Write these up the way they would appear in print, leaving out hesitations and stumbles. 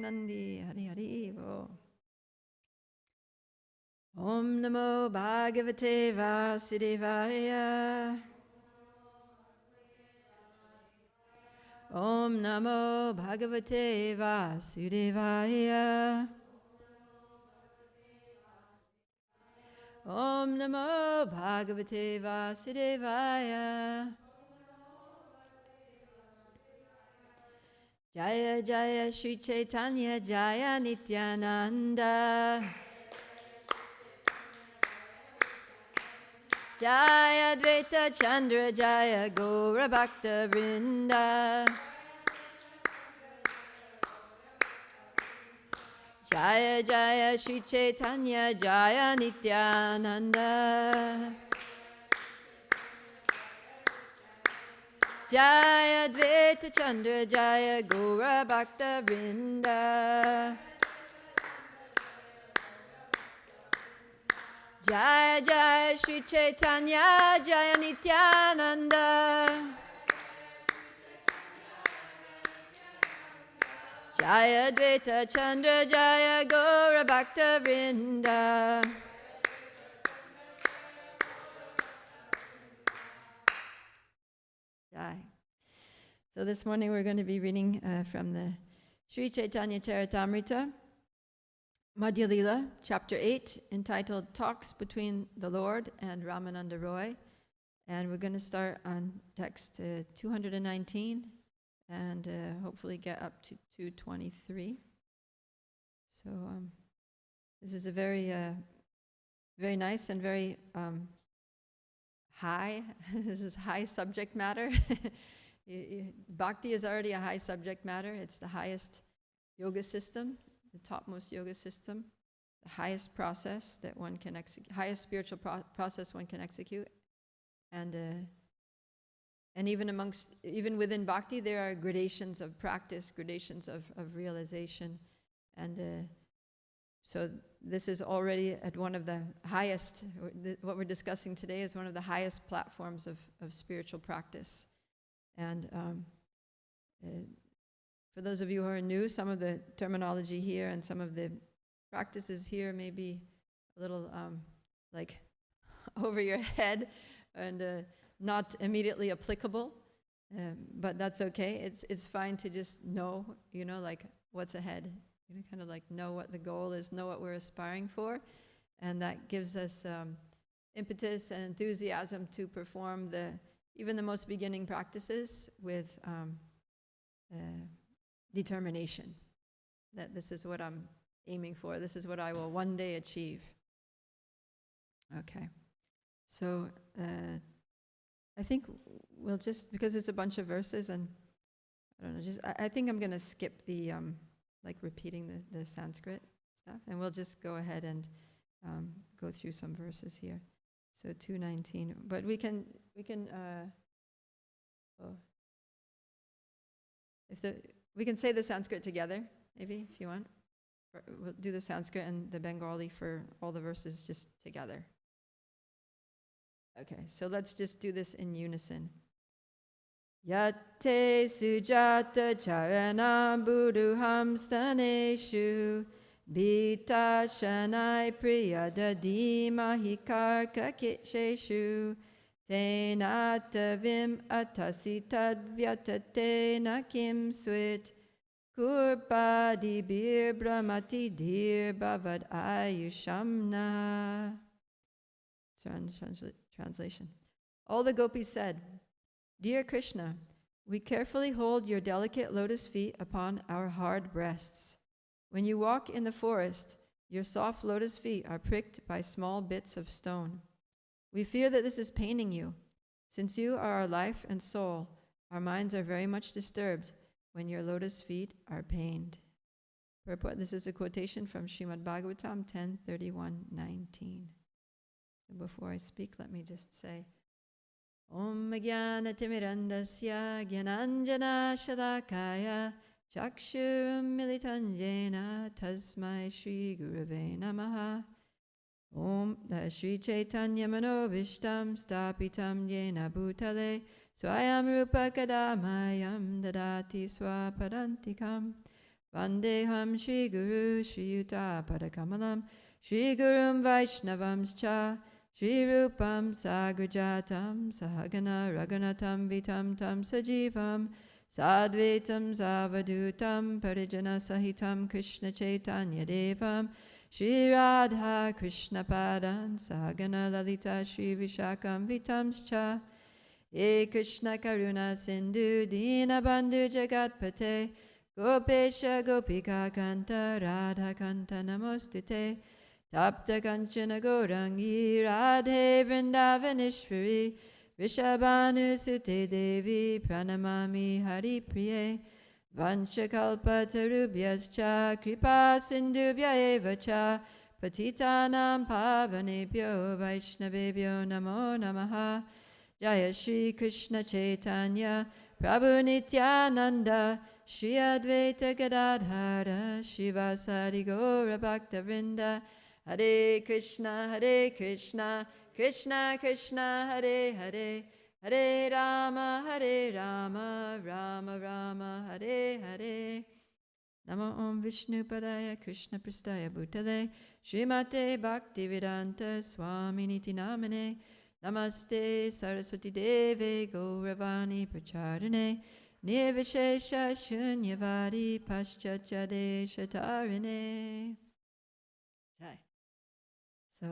Nandi Hari Hari Bo. Om Namo Bhagavate Vasudevaya. Om Namo Bhagavate Vasudevaya. Om Namo Bhagavate Vasudevaya. Jaya Jaya Shri Chaitanya Jaya Nityananda. Jaya Dvaita Chandra Jaya Gaura Bhakta Vrinda. Jaya Jaya Shri Chaitanya Jaya Nityananda. Jaya Dvaita Chandra Jaya Gaura Bhakta Vrinda. Jaya Jaya Shri Chaitanya Jaya Nityananda. Jaya Dvaita Chandra Jaya Gaura Bhakta Vrinda. Jai. So this morning we're going to be reading from the Sri Chaitanya Charitamrita, Madhya Lila, chapter 8, entitled Talks Between the Lord and Ramananda Roy. And we're going to start on text 219 and hopefully get up to 223. So this is a very, very nice and very high, this is high subject matter. Bhakti is already a high subject matter. It's the highest yoga system, the topmost yoga system, the highest process that one can execute, highest spiritual process one can execute. And even within bhakti, there are gradations of practice, gradations of realization. And so this is already at one of the highest, what we're discussing today is one of the highest platforms of spiritual practice. And for those of you who are new, some of the terminology here and some of the practices here may be a little like over your head and not immediately applicable, but that's okay. It's fine to just know, like what's ahead. Kind of like know what the goal is, know what we're aspiring for, and that gives us impetus and enthusiasm to perform even the most beginning practices with determination. That this is what I'm aiming for. This is what I will one day achieve. Okay, so I think we'll just, because it's a bunch of verses, and I don't know, I think I'm going to skip the like repeating the Sanskrit stuff, and we'll just go ahead and go through some verses here. So 219, but we can we can say the Sanskrit together, maybe, if you want. We'll do the Sanskrit and the Bengali for all the verses just together. Okay, so let's just do this in unison. Yatte sujata charana buduham staneshu bita shanai priyadadi mahikarka kitsheshu tenatavim atasitadvyatate nakim swit kurpadi bir brahmati dir bhavad ayushamna. Translation. All the gopis said, "Dear Krishna, we carefully hold your delicate lotus feet upon our hard breasts. When you walk in the forest, your soft lotus feet are pricked by small bits of stone. We fear that this is paining you. Since you are our life and soul, our minds are very much disturbed when your lotus feet are pained." Purport. This is a quotation from Srimad Bhagavatam 10:31-19. So before I speak, let me just say, Om Jnana Timirandasya Jnananjana Shalakaya Chakshurum Militanjena Tasmai Shri Gurave Namaha. Om Shri Chaitanya Manobishtam Stapitam Jena Bhutale Swayam Rupa Kadamayam Dadati Swapadantikam Vandeham Shri Guru Shri Yuta Padakamalam Shri Gurum Vaishnavamscha Shri Rupam Sagrajatam Sahagana Raghunatam Vitam Tam Sajivam Sadvaitam Savadutam Parijana Sahitam Krishna Chaitanya Devam Shri Radha Krishna Padan Sahagana Lalita Shri Vishakam Vitamscha Ye Krishna Karuna Sindhu Dinabandhu Jagatpate Gopesha Gopika Kanta Radha Kanta Namostute Tapta Kanchana Gaurangi Radhe Vrindavaneshwari Vishabhanu Sute Devi Pranamami Hari Priye Vanchakalpa Tarubhyascha Kripa Sindhubhya Eva Cha Patitanam Pavanebhyo Vaishnavebhyo Namo Namaha Jaya Shri Krishna Chaitanya Prabhu Nityananda Shri Advaita Gadadhara Shivasari Gaura Bhakta Vrinda Hare Krishna Krishna Krishna Hare Hare Hare Rama Rama Rama Hare Hare Namo Om Vishnu Padaya Krishna Prastaya Bhutale Srimate Bhaktivedanta Swami Niti Namane Namaste Saraswati Deve Gauravani Pracharane Nirvishesha Shunyavadi Paschachade Shatarane. So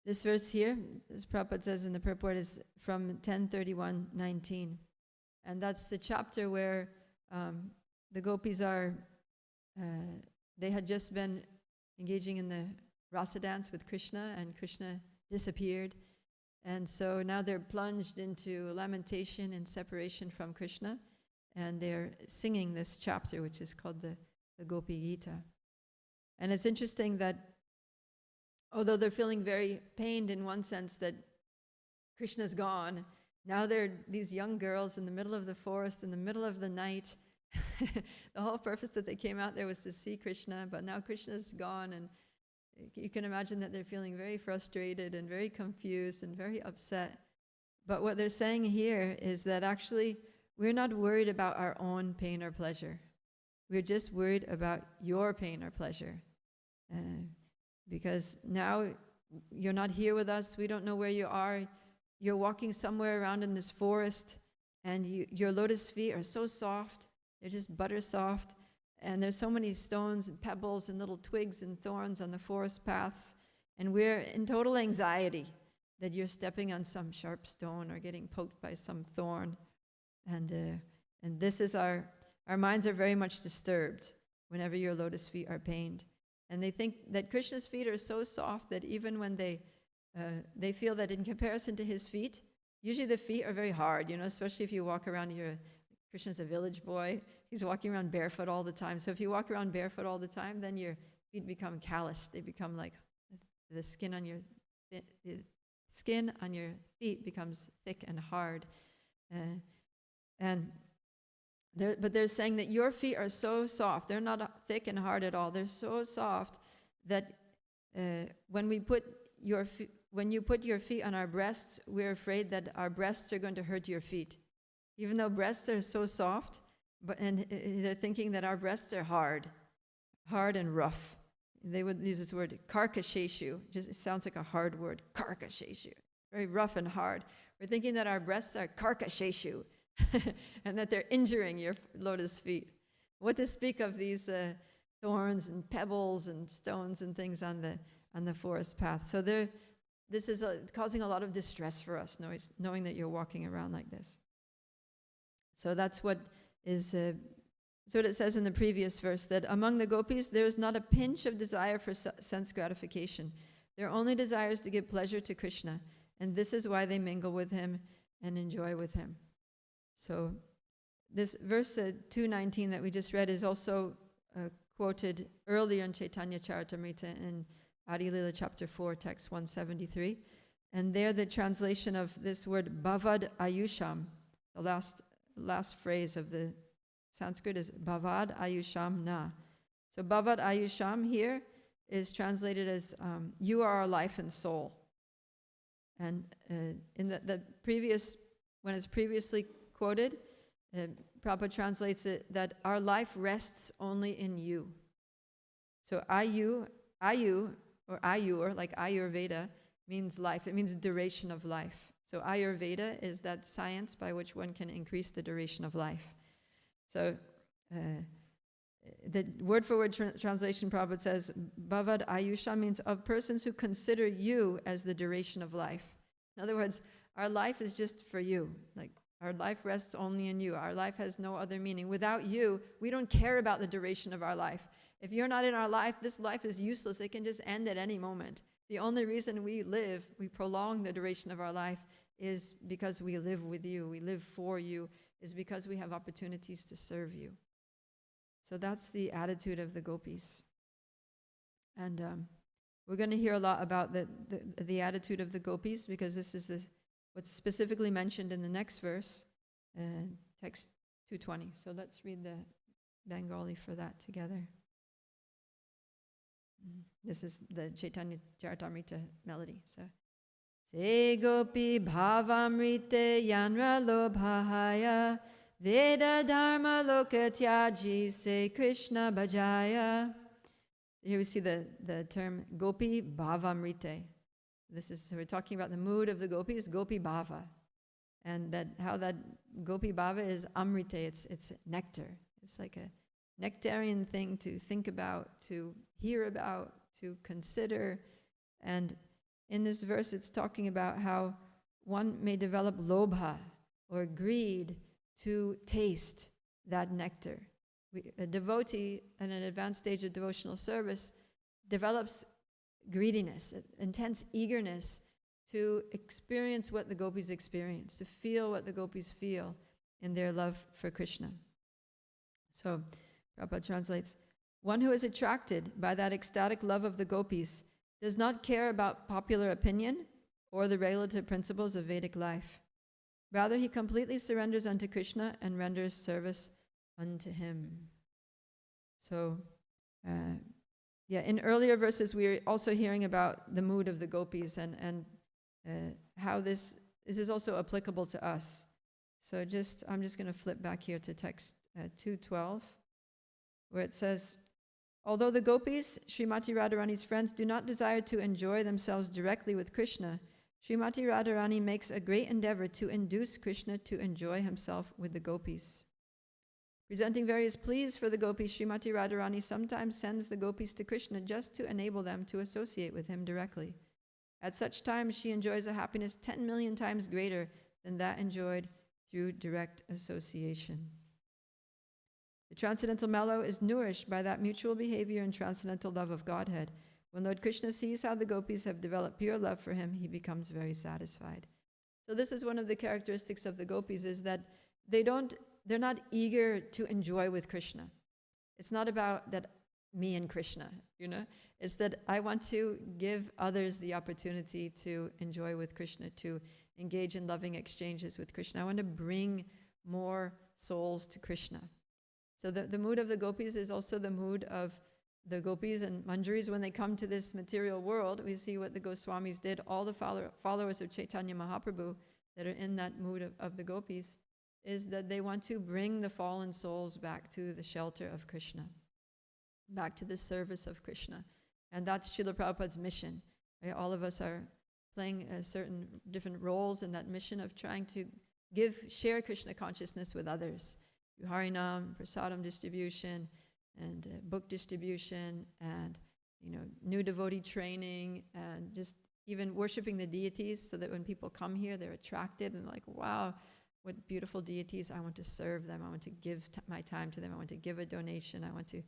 this verse here, as Prabhupada says in the purport, is from 10:31:19. And that's the chapter where the gopis are, they had just been engaging in the rasa dance with Krishna, and Krishna disappeared. And so now they're plunged into lamentation and separation from Krishna, and they're singing this chapter, which is called the Gopi Gita. And it's interesting that although they're feeling very pained in one sense that Krishna's gone, now they're these young girls in the middle of the forest, in the middle of the night. The whole purpose that they came out there was to see Krishna, but now Krishna's gone, and you can imagine that they're feeling very frustrated and very confused and very upset. But what they're saying here is that actually we're not worried about our own pain or pleasure. We're just worried about your pain or pleasure. Because now you're not here with us. We don't know where you are. You're walking somewhere around in this forest, and your lotus feet are so soft. They're just butter soft. And there's so many stones and pebbles and little twigs and thorns on the forest paths. And we're in total anxiety that you're stepping on some sharp stone or getting poked by some thorn. And this is our minds are very much disturbed whenever your lotus feet are pained. And they think that Krishna's feet are so soft that even when they feel that in comparison to his feet, usually the feet are very hard, especially if you walk around, Krishna's a village boy. He's walking around barefoot all the time. So if you walk around barefoot all the time, then your feet become calloused. They become like the skin on your feet becomes thick and hard. But they're saying that your feet are so soft. They're not thick and hard at all. They're so soft that when you put your feet on our breasts, we're afraid that our breasts are going to hurt your feet. Even though breasts are so soft, and they're thinking that our breasts are hard and rough. They would use this word karkasheshu. It sounds like a hard word, karkasheshu. Very rough and hard. We're thinking that our breasts are karkasheshu. And that they're injuring your lotus feet. What to speak of these thorns and pebbles and stones and things on the forest path. So this is causing a lot of distress for us, knowing that you're walking around like this. So that's what it says in the previous verse, that among the gopis there is not a pinch of desire for sense gratification. Their only desire is to give pleasure to Krishna, and this is why they mingle with him and enjoy with him. So this verse 219 that we just read is also quoted earlier in Chaitanya Charitamrita in Adi Lila chapter 4, text 173. And there the translation of this word bhavad ayusham, the last phrase of the Sanskrit is bhavad ayusham na. So bhavad ayusham here is translated as you are our life and soul. And in the previous, when it's previously quoted, Prabhupada translates it that our life rests only in you. So ayu, or ayur, like Ayurveda, means life. It means duration of life. So Ayurveda is that science by which one can increase the duration of life. So the word-for-word translation, Prabhupada says, Bhavad Ayusha means of persons who consider you as the duration of life. In other words, our life is just for you. Like, our life rests only in you. Our life has no other meaning. Without you, we don't care about the duration of our life. If you're not in our life, this life is useless. It can just end at any moment. The only reason we live, we prolong the duration of our life, is because we live with you, we live for you, is because we have opportunities to serve you. So that's the attitude of the gopis. And we're going to hear a lot about the attitude of the gopis, because this is what's specifically mentioned in the next verse, text 220. So let's read the Bengali for that together. This is the Chaitanya Charitamrita melody. So, Se gopi bhavamrite yanra lobhaya Veda dharma lokatyaji se Krishna bhajaya. Here we see the term gopi bhavamrite. So we're talking about the mood of the gopis, gopi bhava. And how that gopi bhava is amrite, it's nectar. It's like a nectarian thing to think about, to hear about, to consider. And in this verse, it's talking about how one may develop lobha, or greed, to taste that nectar. A devotee in an advanced stage of devotional service develops greediness, intense eagerness to experience what the gopis experience, to feel what the gopis feel in their love for Krishna. So Prabhupada translates, one who is attracted by that ecstatic love of the gopis does not care about popular opinion or the relative principles of Vedic life. Rather, he completely surrenders unto Krishna and renders service unto him. So, in earlier verses, we are also hearing about the mood of the gopis and how this is also applicable to us. So I'm just going to flip back here to text 212, where it says, although the gopis, Srimati Radharani's friends, do not desire to enjoy themselves directly with Krishna, Srimati Radharani makes a great endeavor to induce Krishna to enjoy himself with the gopis. Presenting various pleas for the gopis, Srimati Radharani sometimes sends the gopis to Krishna just to enable them to associate with him directly. At such times, she enjoys a happiness 10 million times greater than that enjoyed through direct association. The transcendental mellow is nourished by that mutual behavior and transcendental love of Godhead. When Lord Krishna sees how the gopis have developed pure love for him, he becomes very satisfied. So this is one of the characteristics of the gopis, is that they're not eager to enjoy with Krishna. It's not about that me and Krishna, It's that I want to give others the opportunity to enjoy with Krishna, to engage in loving exchanges with Krishna. I want to bring more souls to Krishna. So the mood of the gopis is also the mood of the gopis and manjaris when they come to this material world. We see what the Goswamis did. All the followers of Chaitanya Mahaprabhu that are in that mood of the gopis is that they want to bring the fallen souls back to the shelter of Krishna, back to the service of Krishna. And that's Srila Prabhupada's mission. Right? All of us are playing certain different roles in that mission of trying to share Krishna consciousness with others. Through Harinam, Prasadam distribution, and book distribution, and new devotee training, and just even worshiping the deities, so that when people come here, they're attracted and like, wow, what beautiful deities! I want to serve them. I want to give my time to them. I want to give a donation. I want to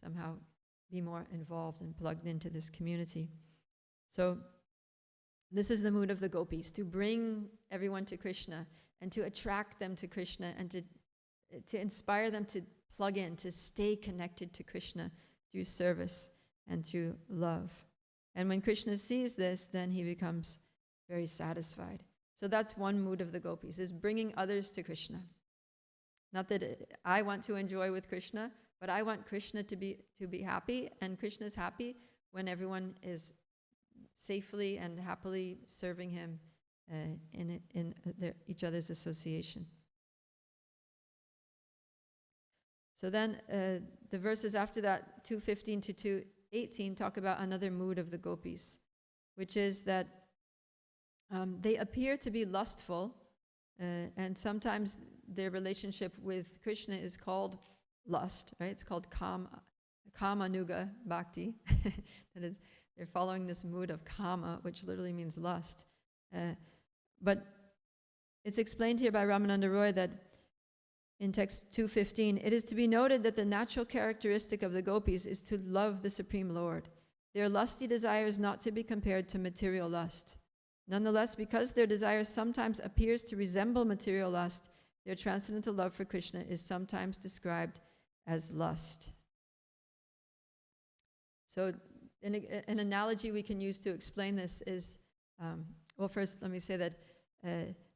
somehow be more involved and plugged into this community. So this is the mood of the gopis, to bring everyone to Krishna and to attract them to Krishna and to inspire them to plug in, to stay connected to Krishna through service and through love. And when Krishna sees this, then he becomes very satisfied. So that's one mood of the gopis, is bringing others to Krishna. Not that I want to enjoy with Krishna, but I want Krishna to be happy, and Krishna is happy when everyone is safely and happily serving him in each other's association. So then the verses after that, 2:15 to 2:18, talk about another mood of the gopis, which is that they appear to be lustful, and sometimes their relationship with Krishna is called lust, right? It's called kamanuga bhakti. That is, they're following this mood of kama, which literally means lust. But it's explained here by Ramananda Roy that in text 2:15, it is to be noted that the natural characteristic of the gopis is to love the Supreme Lord. Their lusty desire is not to be compared to material lust. Nonetheless, because their desire sometimes appears to resemble material lust, their transcendental love for Krishna is sometimes described as lust. So an analogy we can use to explain this is, well, first let me say that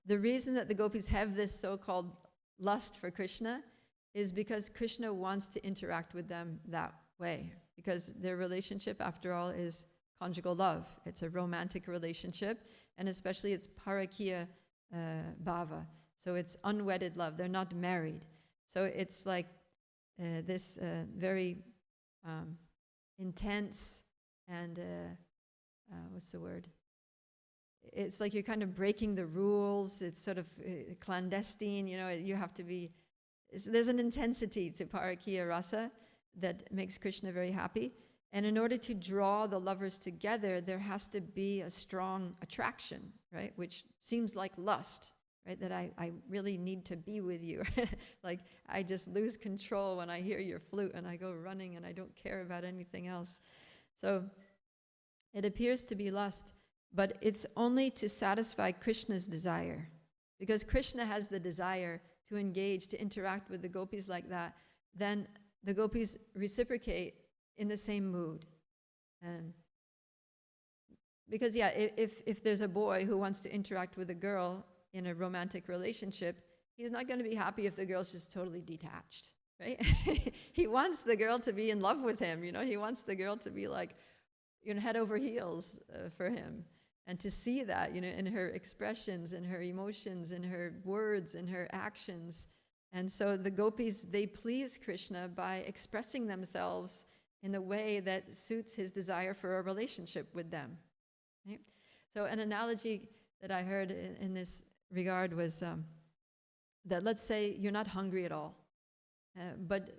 the reason that the gopis have this so-called lust for Krishna is because Krishna wants to interact with them that way, because their relationship, after all, is conjugal love. It's a romantic relationship, and especially it's parakiya bhava. So it's unwedded love. They're not married. So it's like this very intense and, what's the word? It's like you're kind of breaking the rules. It's sort of clandestine, you know, you have to be, there's an intensity to parakiya rasa that makes Krishna very happy. And in order to draw the lovers together, there has to be a strong attraction, right? Which seems like lust, right? That I really need to be with you. Like I just lose control when I hear your flute and I go running and I don't care about anything else. So it appears to be lust, but it's only to satisfy Krishna's desire. Because Krishna has the desire to engage, to interact with the gopis like that, then the gopis reciprocate in the same mood. Because yeah, if there's a boy who wants to interact with a girl in a romantic relationship, he's not going to be happy if the girl's just totally detached, right? He wants the girl to be in love with him, you know, he wants the girl to be like, you know, head over heels for him. And to see that, you know, in her expressions, in her emotions, in her words, in her actions. And so the gopis, they please Krishna by expressing themselves in a way that suits his desire for a relationship with them. Right? So an analogy that I heard in this regard was that let's say you're not hungry at all, but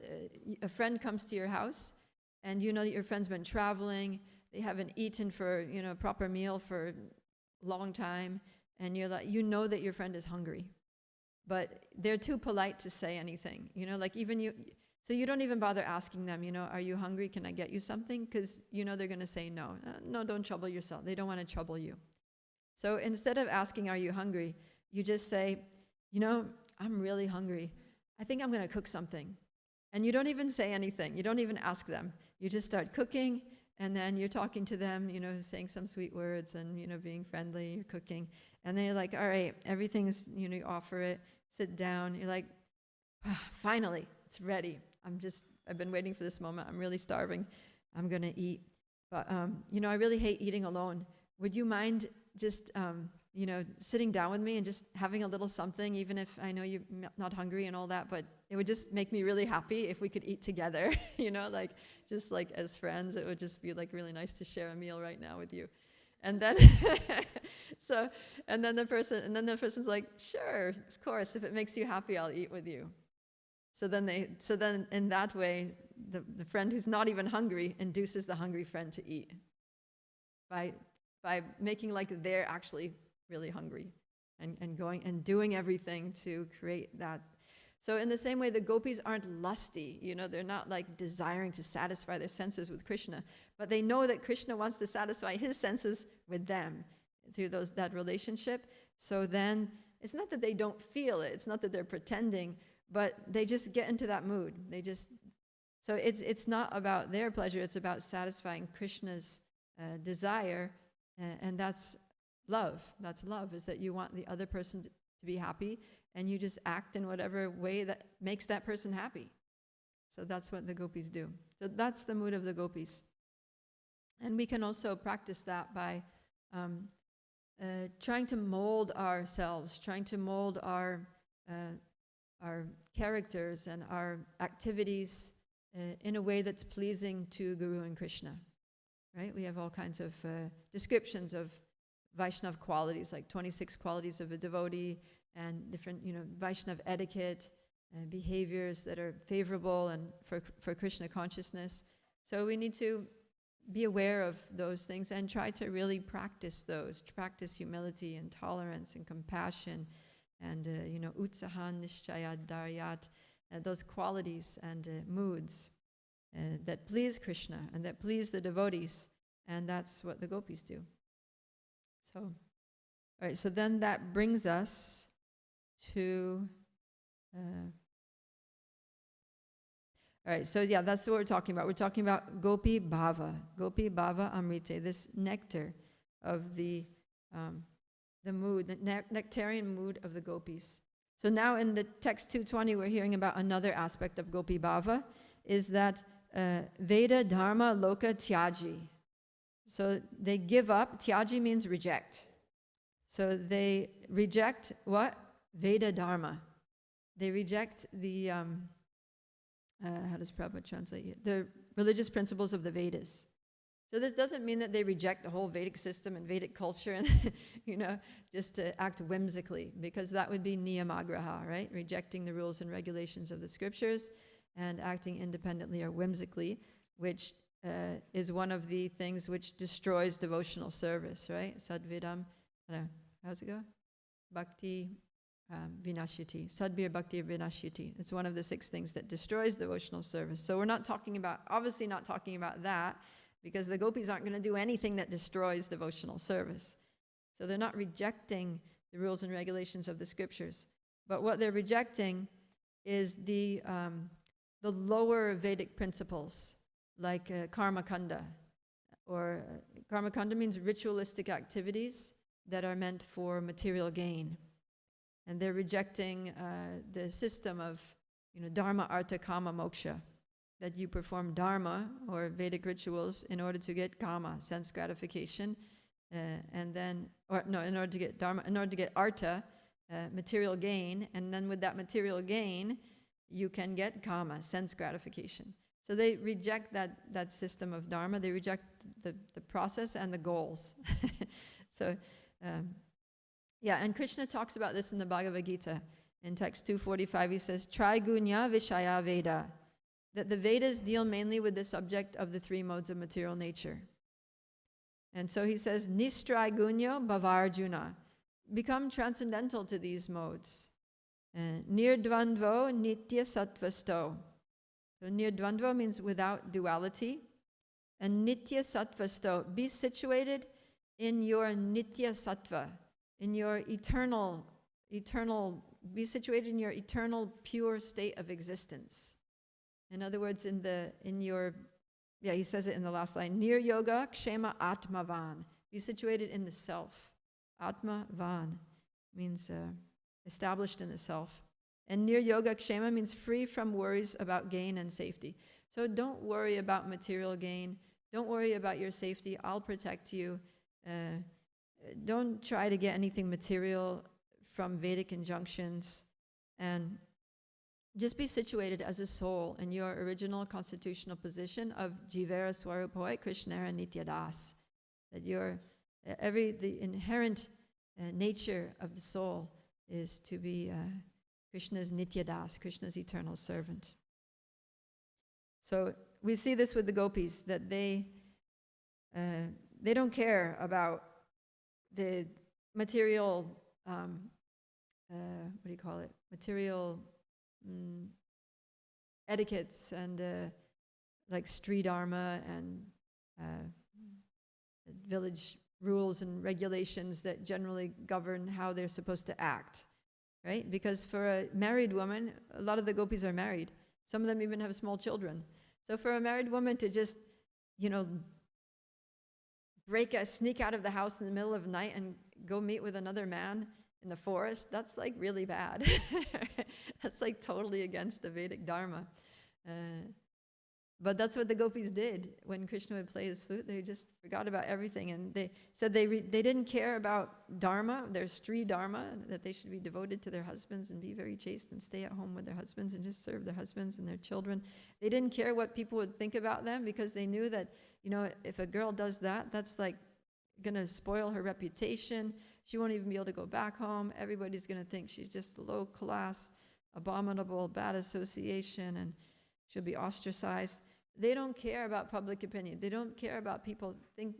a friend comes to your house and you know that your friend's been traveling, they haven't eaten for, you know, a proper meal for a long time, and you're like, you know that your friend is hungry, but they're too polite to say anything, you know, like even you, so you don't even bother asking them, you know, are you hungry? Can I get you something? Because you know they're going to say no. No, don't trouble yourself. They don't want to trouble you. So instead of asking, are you hungry? You just say, you know, I'm really hungry. I think I'm going to cook something. And you don't even say anything. You don't even ask them. You just start cooking, and then you're talking to them, you know, saying some sweet words and, you know, being friendly, you're cooking. And then you're like, all right, everything's, you know, you offer it, sit down. You're like, finally, it's ready. I've been waiting for this moment. I'm really starving. I'm going to eat. But, you know, I really hate eating alone. Would you mind just, you know, sitting down with me and just having a little something, even if I know you're not hungry and all that, but it would just make me really happy if we could eat together, you know, like, just like as friends, it would just be like really nice to share a meal right now with you. And then, and then the person's like, sure, of course, if it makes you happy, I'll eat with you. So then in that way, the friend who's not even hungry induces the hungry friend to eat by making like they're actually really hungry and going and doing everything to create that. So in the same way, the gopis aren't lusty, you know, they're not like desiring to satisfy their senses with Krishna, but they know that Krishna wants to satisfy his senses with them through that relationship. So then it's not that they don't feel it, it's not that they're pretending, but they just get into that mood. So it's not about their pleasure, it's about satisfying Krishna's desire, and that's love. That's love, is that you want the other person to be happy, and you just act in whatever way that makes that person happy. So that's what the gopis do. So that's the mood of the gopis. And we can also practice that by trying to mold ourselves, trying to mold our our characters and our activities in a way that's pleasing to Guru and Krishna, right? We have all kinds of descriptions of Vaishnava qualities, like 26 qualities of a devotee, and different, Vaishnava etiquette, behaviors that are favorable and for Krishna consciousness. So we need to be aware of those things and try to really practice those, practice humility and tolerance and compassion and, utsahan, nishchayat, daryat, those qualities and moods that please Krishna and that please the devotees. And that's what the gopis do. So, all right, so then that brings us to... all right, so yeah, that's what we're talking about. We're talking about Gopi Bhava Amrite, this nectar of the mood, the nectarian mood of the gopis. So now in the text 220, we're hearing about another aspect of Gopi Bhava, is that Veda Dharma Loka Tyaji. So they give up, Tyaji means reject. So they reject what? Veda Dharma. They reject the... how does Prabhupada translate it? The religious principles of the Vedas. So this doesn't mean that they reject the whole Vedic system and Vedic culture and, just to act whimsically, because that would be niyamagraha, right? Rejecting the rules and regulations of the scriptures and acting independently or whimsically, which is one of the things which destroys devotional service, right? Sadvidam, how's it go? Bhakti... vinashyati, sadbir bhakti vinashyati. It's one of the 6 things that destroys devotional service. So we're not talking about, obviously not talking about that, because the gopis aren't going to do anything that destroys devotional service. So they're not rejecting the rules and regulations of the scriptures. But what they're rejecting is the lower Vedic principles, like karma kanda. Or karma kanda means ritualistic activities that are meant for material gain. And they're rejecting the system of, dharma, artha, kama, moksha, that you perform dharma or Vedic rituals in order to get kama, sense gratification, and then, in order to get dharma, in order to get artha, material gain, and then with that material gain, you can get kama, sense gratification. So they reject that system of dharma. They reject the process and the goals. So. Yeah, and Krishna talks about this in the Bhagavad Gita. In text 245, he says, Trigunya Vishaya Veda, that the Vedas deal mainly with the subject of the 3 modes of material nature. And so he says, Nistrigunya Bhavarjuna, become transcendental to these modes. Nirdvandvo Nitya Sattvasto. So Nirdvandvo means without duality. And Nitya Sattvasto, be situated in your Nitya Sattva, in your eternal, be situated in your eternal pure state of existence. In other words, he says it in the last line, Nir Yoga Kshema Atmavan, be situated in the self. Atmavan means established in the self. And Nir Yoga Kshema means free from worries about gain and safety. So don't worry about material gain. Don't worry about your safety. I'll protect you. Don't try to get anything material from Vedic injunctions, and just be situated as a soul in your original constitutional position of Jivera Swarupoi Krishnara Nityadas. That the inherent nature of the soul is to be Krishna's Nityadas, Krishna's eternal servant. So we see this with the gopis, that they don't care about the material, material etiquettes and like Sri Dharma and village rules and regulations that generally govern how they're supposed to act, right? Because for a married woman, a lot of the gopis are married. Some of them even have small children. So for a married woman to just, sneak out of the house in the middle of the night and go meet with another man in the forest, that's like really bad. That's like totally against the Vedic Dharma. But that's what the gopis did when Krishna would play his flute. They just forgot about everything, and they said they didn't care about dharma, their Stri dharma, that they should be devoted to their husbands and be very chaste and stay at home with their husbands and just serve their husbands and their children. They didn't care what people would think about them, because they knew that, if a girl does that, that's like gonna spoil her reputation. She won't even be able to go back home. Everybody's gonna think she's just low class, abominable, bad association, and she'll be ostracized. They don't care about public opinion. They don't care about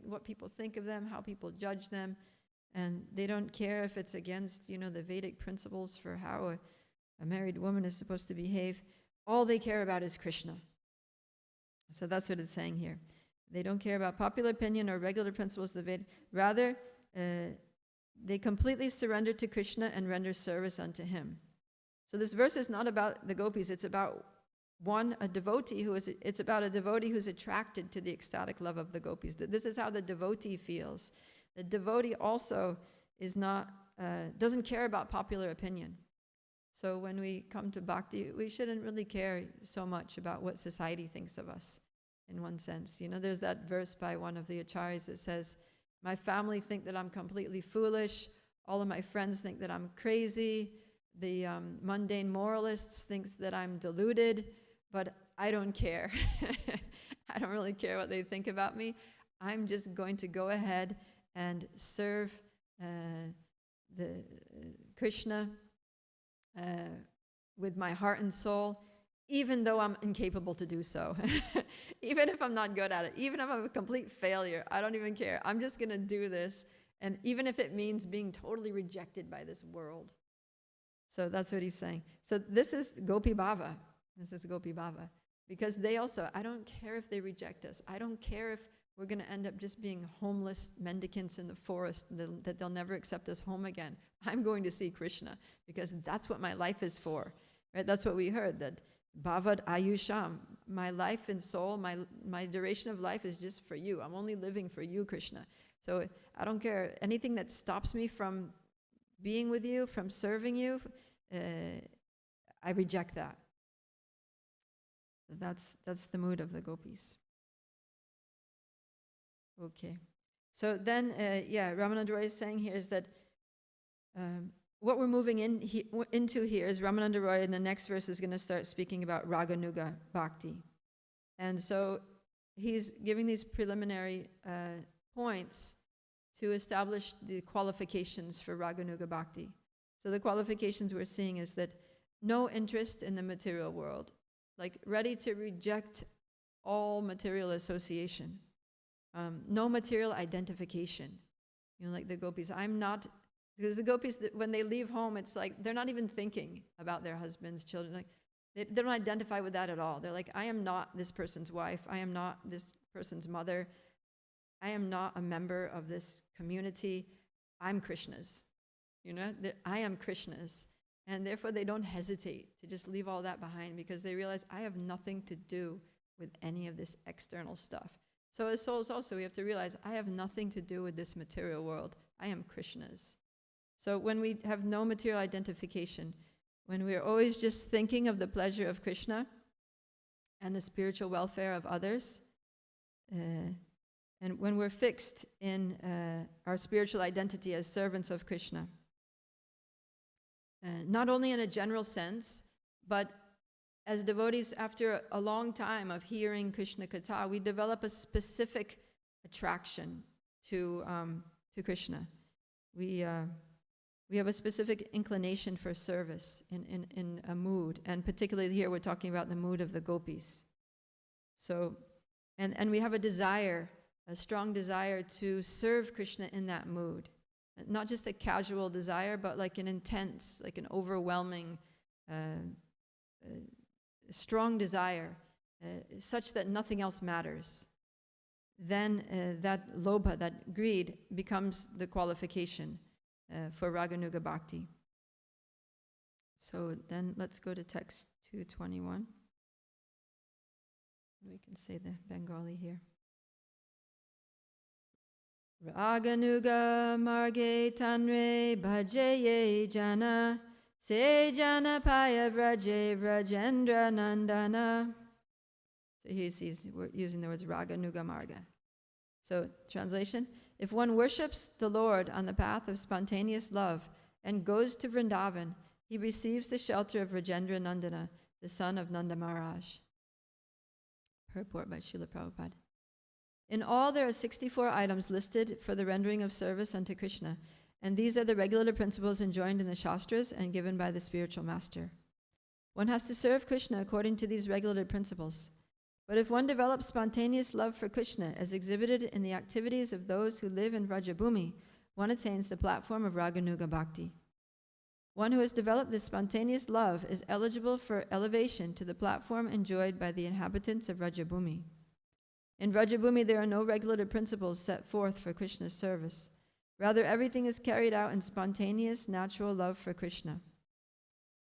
what people think of them, how people judge them, and they don't care if it's against, the Vedic principles for how a married woman is supposed to behave. All they care about is Krishna. So that's what it's saying here. They don't care about popular opinion or regular principles of the Veda. Rather, they completely surrender to Krishna and render service unto him. So this verse is not about the gopis. It's about a devotee it's about a devotee who's attracted to the ecstatic love of the gopis. This is how the devotee feels. The devotee also doesn't care about popular opinion. So when we come to bhakti, we shouldn't really care so much about what society thinks of us, in one sense. There's that verse by one of the acharyas that says, my family think that I'm completely foolish. All of my friends think that I'm crazy. The mundane moralists think that I'm deluded. But I don't care. I don't really care what they think about me. I'm just going to go ahead and serve the Krishna with my heart and soul, even though I'm incapable to do so. Even if I'm not good at it, even if I'm a complete failure, I don't even care. I'm just going to do this, and even if it means being totally rejected by this world. So that's what he's saying. So this is Gopi Bhava. This is Gopi Bhava. Because they also, I don't care if they reject us. I don't care if we're going to end up just being homeless mendicants in the forest, that they'll never accept us home again. I'm going to see Krishna, because that's what my life is for. Right? That's what we heard, that Bhavad Ayusham, my life and soul, my duration of life is just for you. I'm only living for you, Krishna. So I don't care. Anything that stops me from being with you, from serving you, I reject that. That's the mood of the gopis. Okay. So then, Ramananda Roy is saying here is that what we're moving into here is Ramananda Roy in the next verse is going to start speaking about Raganuga Bhakti. And so he's giving these preliminary points to establish the qualifications for Raganuga Bhakti. So the qualifications we're seeing is that no interest in the material world, like ready to reject all material association, no material identification. Like the gopis, because the gopis, when they leave home, it's like they're not even thinking about their husbands, children. Like they don't identify with that at all. They're like, I am not this person's wife. I am not this person's mother. I am not a member of this community. I'm Krishna's. I am Krishna's. And therefore, they don't hesitate to just leave all that behind, because they realize I have nothing to do with any of this external stuff. So as souls also, we have to realize I have nothing to do with this material world. I am Krishna's. So when we have no material identification, when we're always just thinking of the pleasure of Krishna and the spiritual welfare of others, and when we're fixed in our spiritual identity as servants of Krishna, not only in a general sense, but as devotees, after a long time of hearing Krishna Katha, we develop a specific attraction to Krishna. We have a specific inclination for service in a mood, and particularly here we're talking about the mood of the gopis. So, and we have a strong desire to serve Krishna in that mood. Not just a casual desire, but like an intense, like an overwhelming, strong desire, such that nothing else matters. Then that lobha, that greed, becomes the qualification for Raganuga Bhakti. So then let's go to text 221. We can say the Bengali here. Raganuga marge tanre bhajeye jana se jana paya vraje vrajendra nandana. So we're using the words raga, nuga, marga. So, translation, if one worships the Lord on the path of spontaneous love and goes to Vrindavan, he receives the shelter of Rajendra Nandana, the son of Nanda Maharaj. Purport by Srila Prabhupada. In all, there are 64 items listed for the rendering of service unto Krishna, and these are the regulative principles enjoined in the Shastras and given by the spiritual master. One has to serve Krishna according to these regulative principles. But if one develops spontaneous love for Krishna as exhibited in the activities of those who live in Vrajabhumi, one attains the platform of Raganuga Bhakti. One who has developed this spontaneous love is eligible for elevation to the platform enjoyed by the inhabitants of Vrajabhumi. In Vrajabhumi, there are no regulative principles set forth for Krishna's service. Rather, everything is carried out in spontaneous, natural love for Krishna.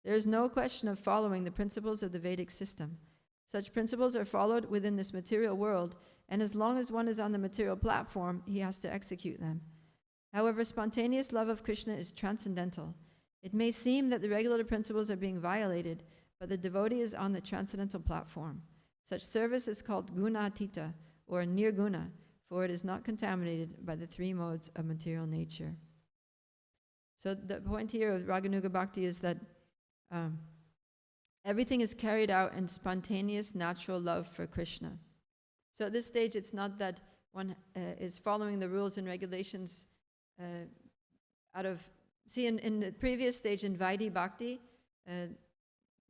There is no question of following the principles of the Vedic system. Such principles are followed within this material world, and as long as one is on the material platform, he has to execute them. However, spontaneous love of Krishna is transcendental. It may seem that the regulative principles are being violated, but the devotee is on the transcendental platform. Such service is called guna-atita, or nirguna, for it is not contaminated by the three modes of material nature. So the point here of Raganuga Bhakti is that everything is carried out in spontaneous, natural love for Krishna. So at this stage, it's not that one is following the rules and regulations out of... See, in the previous stage, in Vaidhi Bhakti,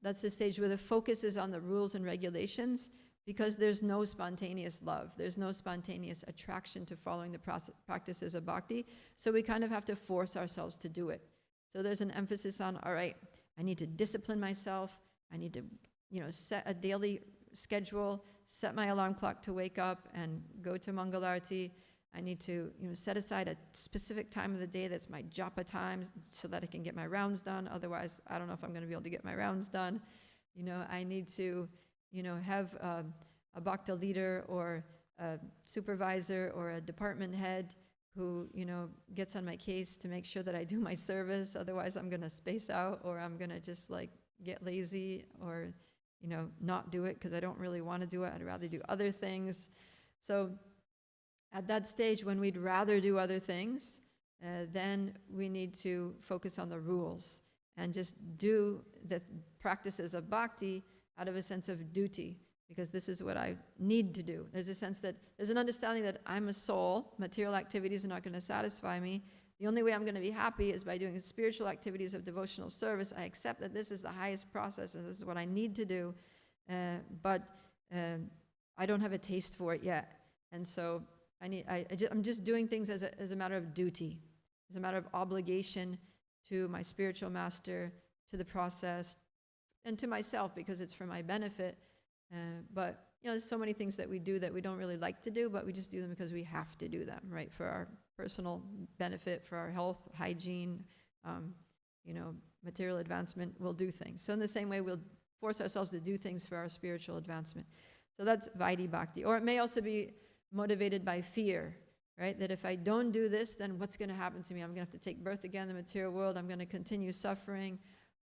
that's the stage where the focus is on the rules and regulations, because there's no spontaneous love. There's no spontaneous attraction to following the practices of bhakti. So we kind of have to force ourselves to do it. So there's an emphasis on, all right, I need to discipline myself. I need to, set a daily schedule, set my alarm clock to wake up and go to Mangalarti. I need to, set aside a specific time of the day that's my japa time so that I can get my rounds done. Otherwise, I don't know if I'm going to be able to get my rounds done. I need to, have a bhakta leader or a supervisor or a department head who, gets on my case to make sure that I do my service. Otherwise, I'm going to space out, or I'm going to just get lazy, or, not do it because I don't really want to do it. I'd rather do other things. So at that stage, when we'd rather do other things, then we need to focus on the rules and just do the practices of bhakti out of a sense of duty, because this is what I need to do. There's a sense that, there's an understanding that I'm a soul, material activities are not going to satisfy me. The only way I'm going to be happy is by doing spiritual activities of devotional service. I accept that this is the highest process and this is what I need to do, but I don't have a taste for it yet. And so I'm just doing things as a matter of duty, as a matter of obligation to my spiritual master, to the process, and to myself, because it's for my benefit. But there's so many things that we do that we don't really like to do, but we just do them because we have to do them, right? For our personal benefit, for our health, hygiene, material advancement, we'll do things. So in the same way, we'll force ourselves to do things for our spiritual advancement. So that's Vaidhi Bhakti. Or it may also be motivated by fear, right? That if I don't do this, then what's going to happen to me? I'm going to have to take birth again in the material world. I'm going to continue suffering,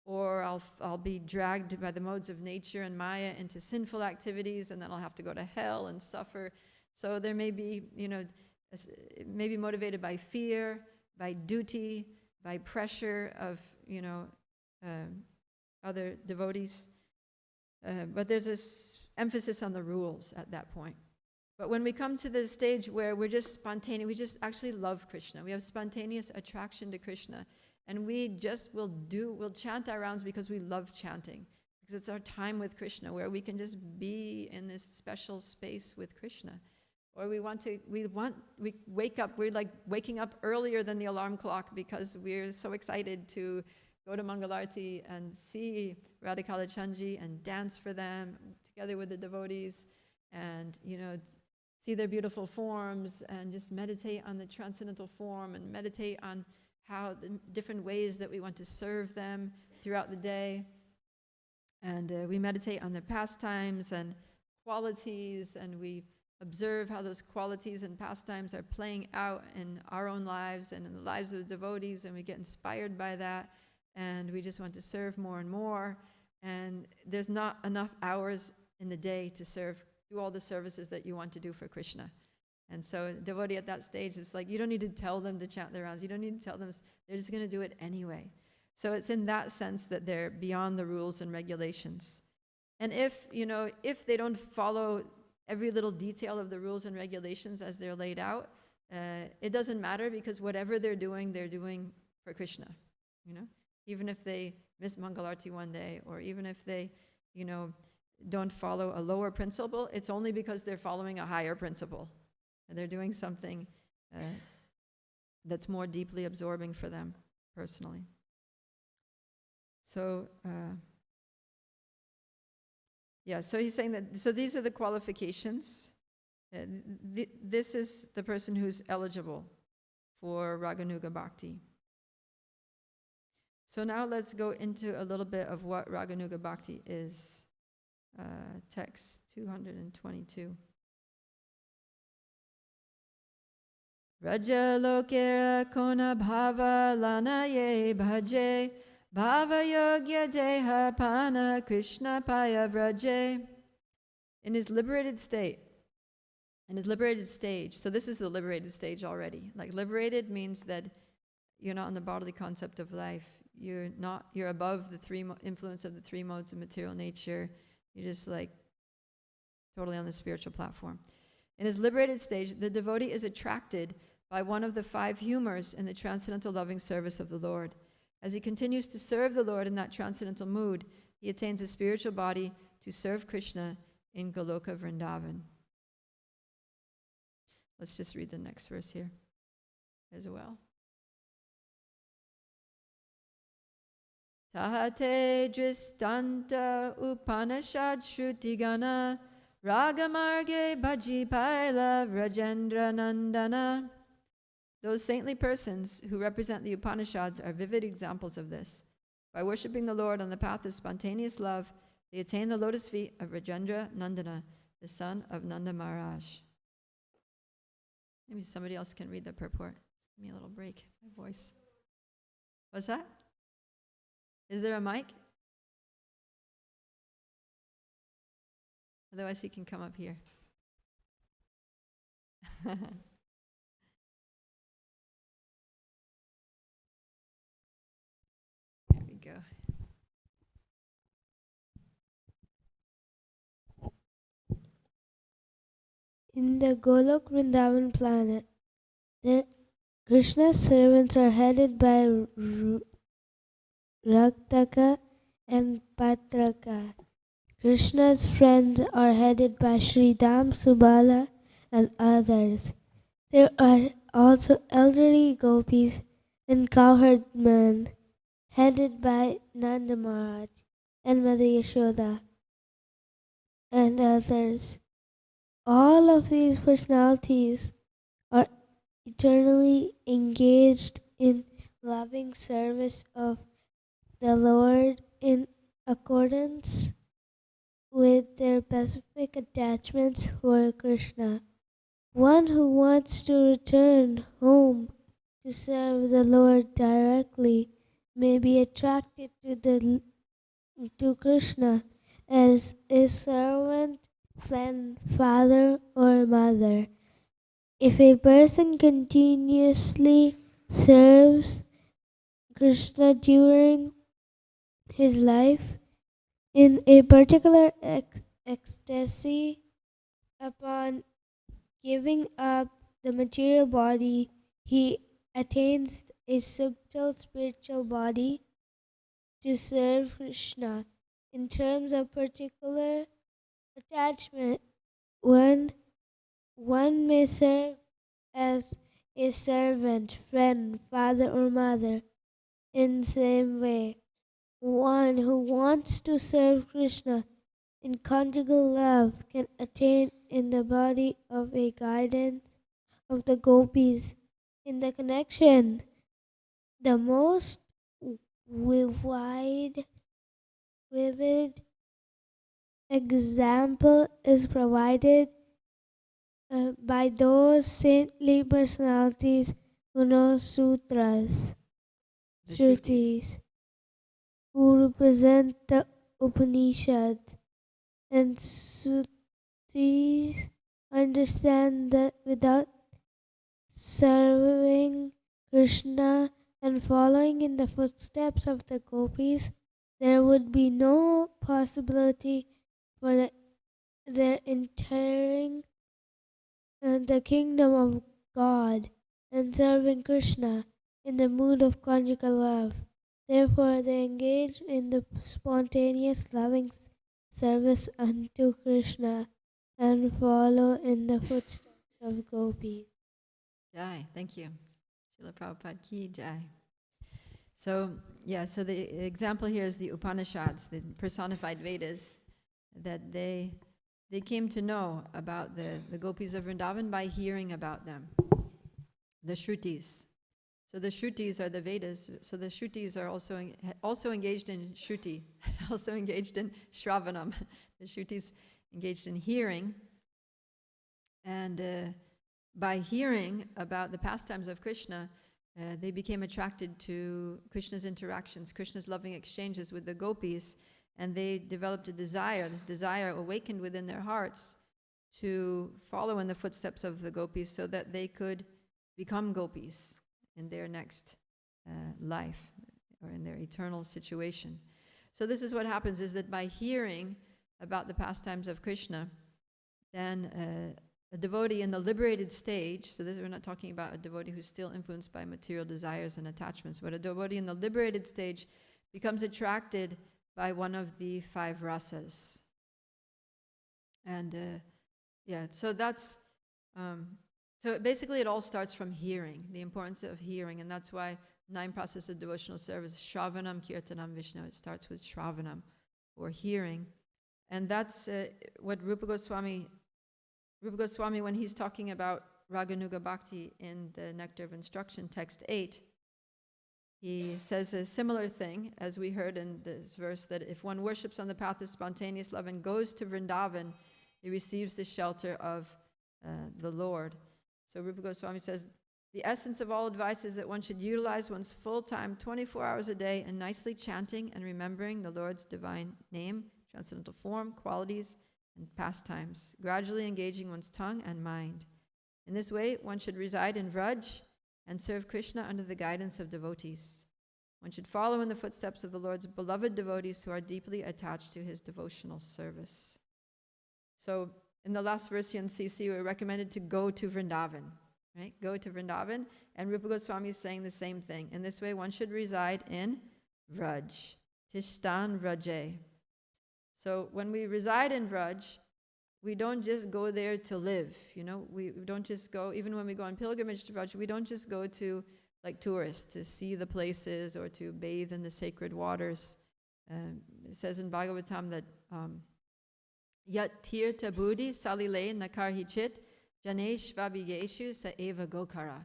or I'll be dragged by the modes of nature and Maya into sinful activities, and then I'll have to go to hell and suffer. So there may be, it may be motivated by fear, by duty, by pressure of, other devotees. But there's this emphasis on the rules at that point. But when we come to the stage where we're just spontaneous, we just actually love Krishna. We have spontaneous attraction to Krishna. And we just we'll chant our rounds because we love chanting. Because it's our time with Krishna where we can just be in this special space with Krishna. Or we wake up, we're like waking up earlier than the alarm clock because we're so excited to go to Mangalarti and see Radhikala Chanji and dance for them together with the devotees, and see their beautiful forms and just meditate on the transcendental form and meditate on how the different ways that we want to serve them throughout the day. And we meditate on their pastimes and qualities, and we observe how those qualities and pastimes are playing out in our own lives and in the lives of the devotees, and we get inspired by that, and we just want to serve more and more. And there's not enough hours in the day to serve do all the services that you want to do for Krishna. And so devotee at that stage, it's like you don't need to tell them to chant their rounds. You don't need to tell them. They're just going to do it anyway. So it's in that sense that they're beyond the rules and regulations. And if they don't follow every little detail of the rules and regulations as they're laid out, it doesn't matter, because whatever they're doing for Krishna. Even if they miss Mangalarti one day, or even if they, don't follow a lower principle, it's only because they're following a higher principle. And they're doing something that's more deeply absorbing for them personally. So, so he's saying that, so these are the qualifications. This is the person who's eligible for Raganuga Bhakti. So now let's go into a little bit of what Raganuga Bhakti is. Text 222. Raja lokera kona bhava lanaye bhaje bhava yogya deha pana Krishna paya vraje. In his liberated state, in his liberated stage, so this is the liberated stage already. Like, liberated means that you're not in the bodily concept of life. You're above the influence of the three modes of material nature. You're just like totally on the spiritual platform. In his liberated stage, the devotee is attracted by one of the 5 humors in the transcendental loving service of the Lord. As he continues to serve the Lord in that transcendental mood, he attains a spiritual body to serve Krishna in Goloka Vrindavan. Let's just read the next verse here as well. Tahate dristanta upanishad shrutigana ragamarge bhaji paila Rajendra Nandana. Those saintly persons who represent the Upanishads are vivid examples of this. By worshipping the Lord on the path of spontaneous love, they attain the lotus feet of Rajendra Nandana, the son of Nanda Maharaj. Maybe somebody else can read the purport. Give me a little break, my voice. What's that? Is there a mic? Otherwise, he can come up here. There we go. In the Golok Vrindavan planet, Krishna's servants are headed by Raktaka and Patraka. Krishna's friends are headed by Sridham, Subala, and others. There are also elderly gopis and cowherdmen headed by Nanda Maharaj and Mother Yashoda and others. All of these personalities are eternally engaged in loving service of the Lord in accordance with their specific attachments for Krishna. One who wants to return home to serve the Lord directly may be attracted to Krishna as a servant, friend, father, or mother. If a person continuously serves Krishna during his life in a particular ecstasy, upon giving up the material body, he attains a subtle spiritual body to serve Krishna. In terms of particular attachment, one may serve as a servant, friend, father, or mother. In the same way, one who wants to serve Krishna in conjugal love can attain in the body of a guidance of the gopis. In the connection, the most vivid example is provided by those saintly personalities who know sutras, shrutis, who represent the Upanishad, and Please understand that without serving Krishna and following in the footsteps of the gopis, there would be no possibility for their entering the kingdom of God and serving Krishna in the mood of conjugal love. Therefore, they engage in the spontaneous loving service unto Krishna and follow in the footsteps of gopis. Jai, thank you. Srila Prabhupada ki jai. So, so the example here is the Upanishads, the personified Vedas, that they came to know about the gopis of Vrindavan by hearing about them. The Shrutis. So the Shrutis are the Vedas. So the Shrutis are also engaged in Shruti, also engaged in Shravanam. The Shrutis engaged in hearing. And by hearing about the pastimes of Krishna, they became attracted to Krishna's interactions, Krishna's loving exchanges with the gopis, and they developed a desire. This desire awakened within their hearts to follow in the footsteps of the gopis so that they could become gopis in their next life or in their eternal situation. So this is what happens, is that by hearing about the pastimes of Krishna, then a devotee in the liberated stage, so this, we're not talking about a devotee who's still influenced by material desires and attachments, but a devotee in the liberated stage becomes attracted by one of the 5 rasas. And so that's, so basically it all starts from hearing, the importance of hearing, and that's why 9 processes of devotional service, Shravanam, Kirtanam, Vishnu, it starts with Shravanam, or hearing. And that's what Rupa Goswami, when he's talking about Raganuga Bhakti in the Nectar of Instruction, text 8, he says a similar thing as we heard in this verse, that if one worships on the path of spontaneous love and goes to Vrindavan, he receives the shelter of the Lord. So Rupa Goswami says, the essence of all advice is that one should utilize one's full time, 24 hours a day, in nicely chanting and remembering the Lord's divine name, transcendental form, qualities, and pastimes, gradually engaging one's tongue and mind. In this way, one should reside in Vraj and serve Krishna under the guidance of devotees. One should follow in the footsteps of the Lord's beloved devotees who are deeply attached to his devotional service. So, in the last verse here in CC, we're recommended to go to Vrindavan, right? Go to Vrindavan, and Rupa Goswami is saying the same thing. In this way, one should reside in Vraj, Tishtan Vraje. So when we reside in Vraj, we don't just go there to live, we don't just go, even when we go on pilgrimage to Vraj, we don't just go to, like tourists, to see the places or to bathe in the sacred waters. It says in Bhagavatam that Yat tirtha buddhi salile nakarhichit janesh vabigeshu sa eva gokara.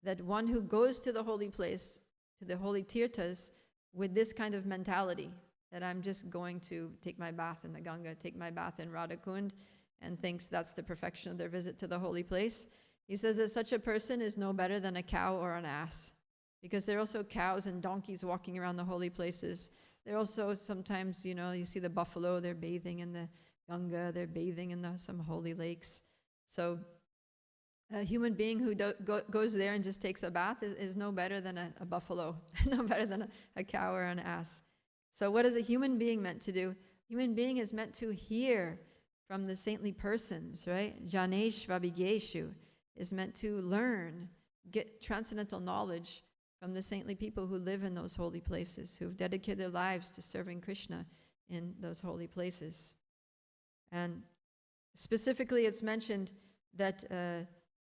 That one who goes to the holy place, to the holy tirthas, with this kind of mentality, that I'm just going to take my bath in the Ganga, take my bath in Radhakund, and thinks that's the perfection of their visit to the holy place. He says that such a person is no better than a cow or an ass, because there are also cows and donkeys walking around the holy places. There are also sometimes, you see the buffalo, they're bathing in the Ganga, they're bathing in some holy lakes. So a human being who goes there and just takes a bath is no better than a buffalo, no better than a cow or an ass. So what is a human being meant to do? Human being is meant to hear from the saintly persons, right? Janesh Vabigeshu is meant to learn, get transcendental knowledge from the saintly people who live in those holy places, who've dedicated their lives to serving Krishna in those holy places. And specifically it's mentioned that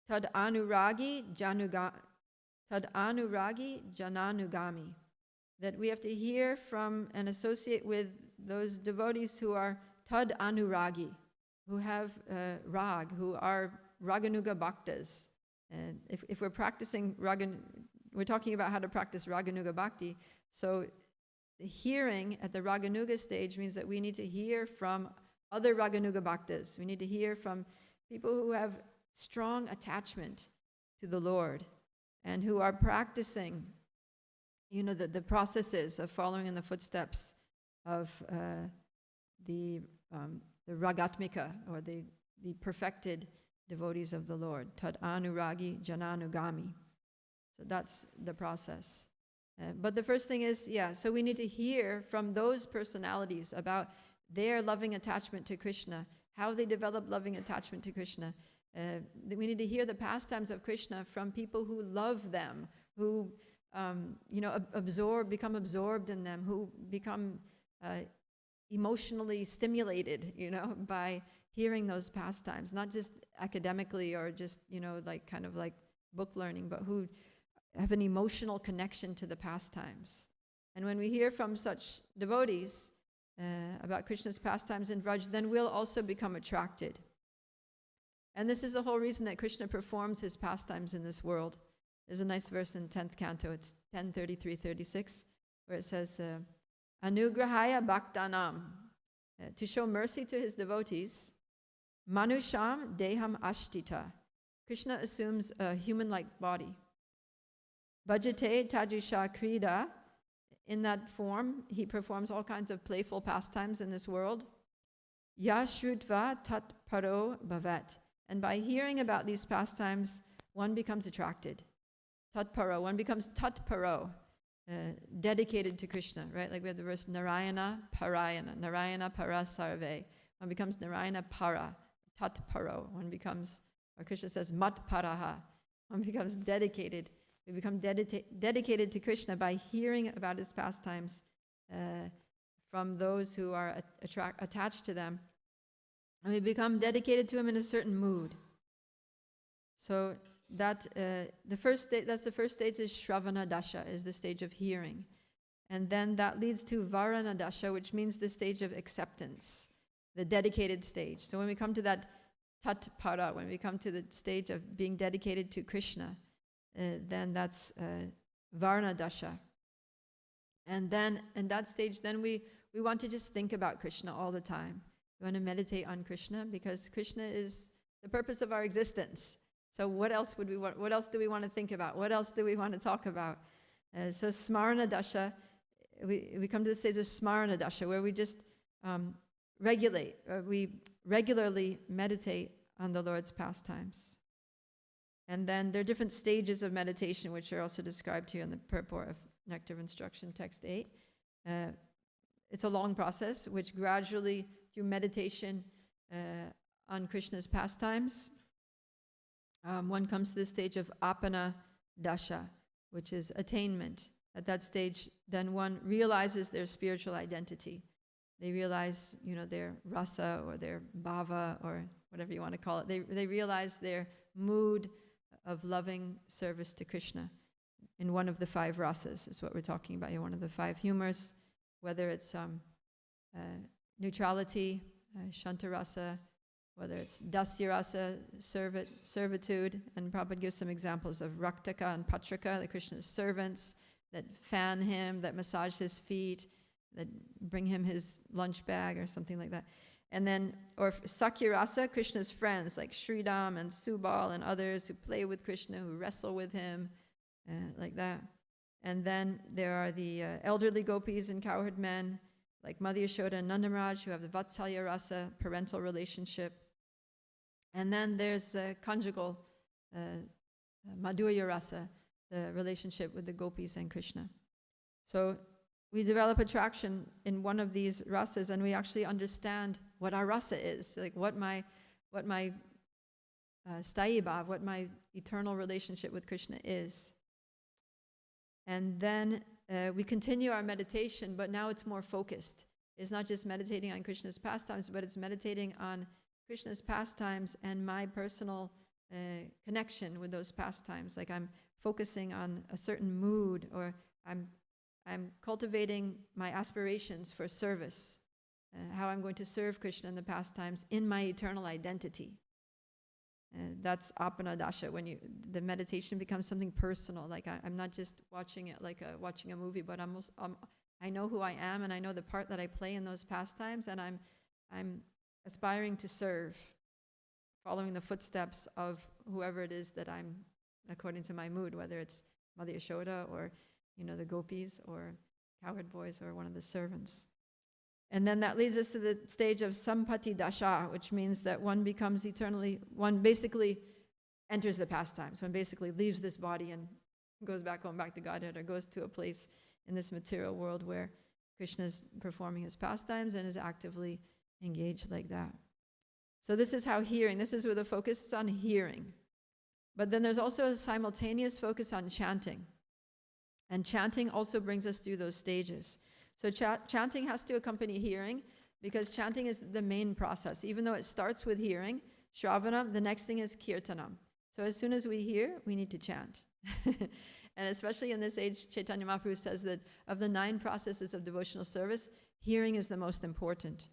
tad anuragi jananugami, that we have to hear from and associate with those devotees who are tad anuragi, who have rag, who are raganuga bhaktas. And if we're practicing we're talking about how to practice raganuga bhakti. So the hearing at the raganuga stage means that we need to hear from other raganuga bhaktas. We need to hear from people who have strong attachment to the Lord and who are practicing the processes of following in the footsteps of the ragatmika, or the the perfected devotees of the Lord. Tad anuragi jananugami. So that's the process. But the first thing is, so we need to hear from those personalities about their loving attachment to Krishna, how they develop loving attachment to Krishna. We need to hear the pastimes of Krishna from people who love them, who become absorbed in them, who become emotionally stimulated, by hearing those pastimes, not just academically or just, kind of like book learning, but who have an emotional connection to the pastimes. And when we hear from such devotees about Krishna's pastimes in Vraj, then we'll also become attracted. And this is the whole reason that Krishna performs his pastimes in this world. There's a nice verse in 10th canto, it's 10:33-36, where it says, Anugrahaya bhaktanam, to show mercy to his devotees, manusham deham ashtita. Krishna assumes a human-like body. Bhajate tajusha krida, in that form, he performs all kinds of playful pastimes in this world. Yashrutva tat paro bhavat. And by hearing about these pastimes, one becomes attracted. Tat paro, one becomes tat paro, dedicated to Krishna, right? Like we have the verse Narayana Parayana, Narayana Para Sarve. One becomes Narayana Para, tat paro. One becomes, or Krishna says, mat paraha. One becomes dedicated. We become dedicated to Krishna by hearing about his pastimes from those who are attached to them. And we become dedicated to him in a certain mood. So that's the first stage is Shravana Dasha, is the stage of hearing. And then that leads to Varana Dasha, which means the stage of acceptance, the dedicated stage. So when we come to that Tat Para, when we come to the stage of being dedicated to Krishna, then that's Varna Dasha. And then in that stage, then we want to just think about Krishna all the time. We want to meditate on Krishna because Krishna is the purpose of our existence. So what else would we want? What else do we want to think about? What else do we want to talk about? So Smarana Dasha, we come to the stage of Smarana Dasha, where we just we regularly meditate on the Lord's pastimes. And then there are different stages of meditation, which are also described here in the purport of Nectar of Instruction, text 8. It's a long process, which gradually, through meditation on Krishna's pastimes, one comes to the stage of Apana Dasha, which is attainment. At that stage, then one realizes their spiritual identity. They realize, their rasa or their bhava or whatever you want to call it. They realize their mood of loving service to Krishna in one of the 5 rasas, is what we're talking about here, one of the 5 humors, whether it's neutrality, shanta rasa, whether it's dasya rasa, servitude, and Prabhupada gives some examples of raktaka and patrika, the Krishna's servants that fan him, that massage his feet, that bring him his lunch bag or something like that. And then, or Sakya Rasa, Krishna's friends like Sridham and Subal and others who play with Krishna, who wrestle with him, like that. And then there are the elderly gopis and cowherd men like Madhya Yashoda and Nandamaraj who have the Vatsalya Rasa, parental relationship. And then there's conjugal Madhurya Rasa, the relationship with the gopis and Krishna. So we develop attraction in one of these rasas, and we actually understand what our rasa is, like what my sthayi bhav, what my eternal relationship with Krishna is. And then we continue our meditation, but now it's more focused. It's not just meditating on Krishna's pastimes, but it's meditating on Krishna's pastimes and my personal connection with those pastimes. Like I'm focusing on a certain mood, or I'm cultivating my aspirations for service, how I'm going to serve Krishna in the pastimes in my eternal identity. That's apana dasha, when the meditation becomes something personal. Like I'm not just watching it like watching a movie, but I know who I am, and I know the part that I play in those pastimes, and I'm aspiring to serve, following the footsteps of whoever it is that I'm, according to my mood, whether it's Madhya Yashoda or the gopis or cowherd boys or one of the servants. And then that leads us to the stage of sampati dasha, which means that one becomes eternally, one basically enters the pastimes, one basically leaves this body and goes back home, back to Godhead, or goes to a place in this material world where Krishna is performing his pastimes and is actively engaged like that. So this is how hearing, this is where the focus is on hearing. But then there's also a simultaneous focus on chanting. And chanting also brings us through those stages. So chanting has to accompany hearing, because chanting is the main process. Even though it starts with hearing, Shravana, the next thing is Kirtanam. So as soon as we hear, we need to chant. And especially in this age, Chaitanya Mahaprabhu says that of the 9 processes of devotional service, hearing is the most important.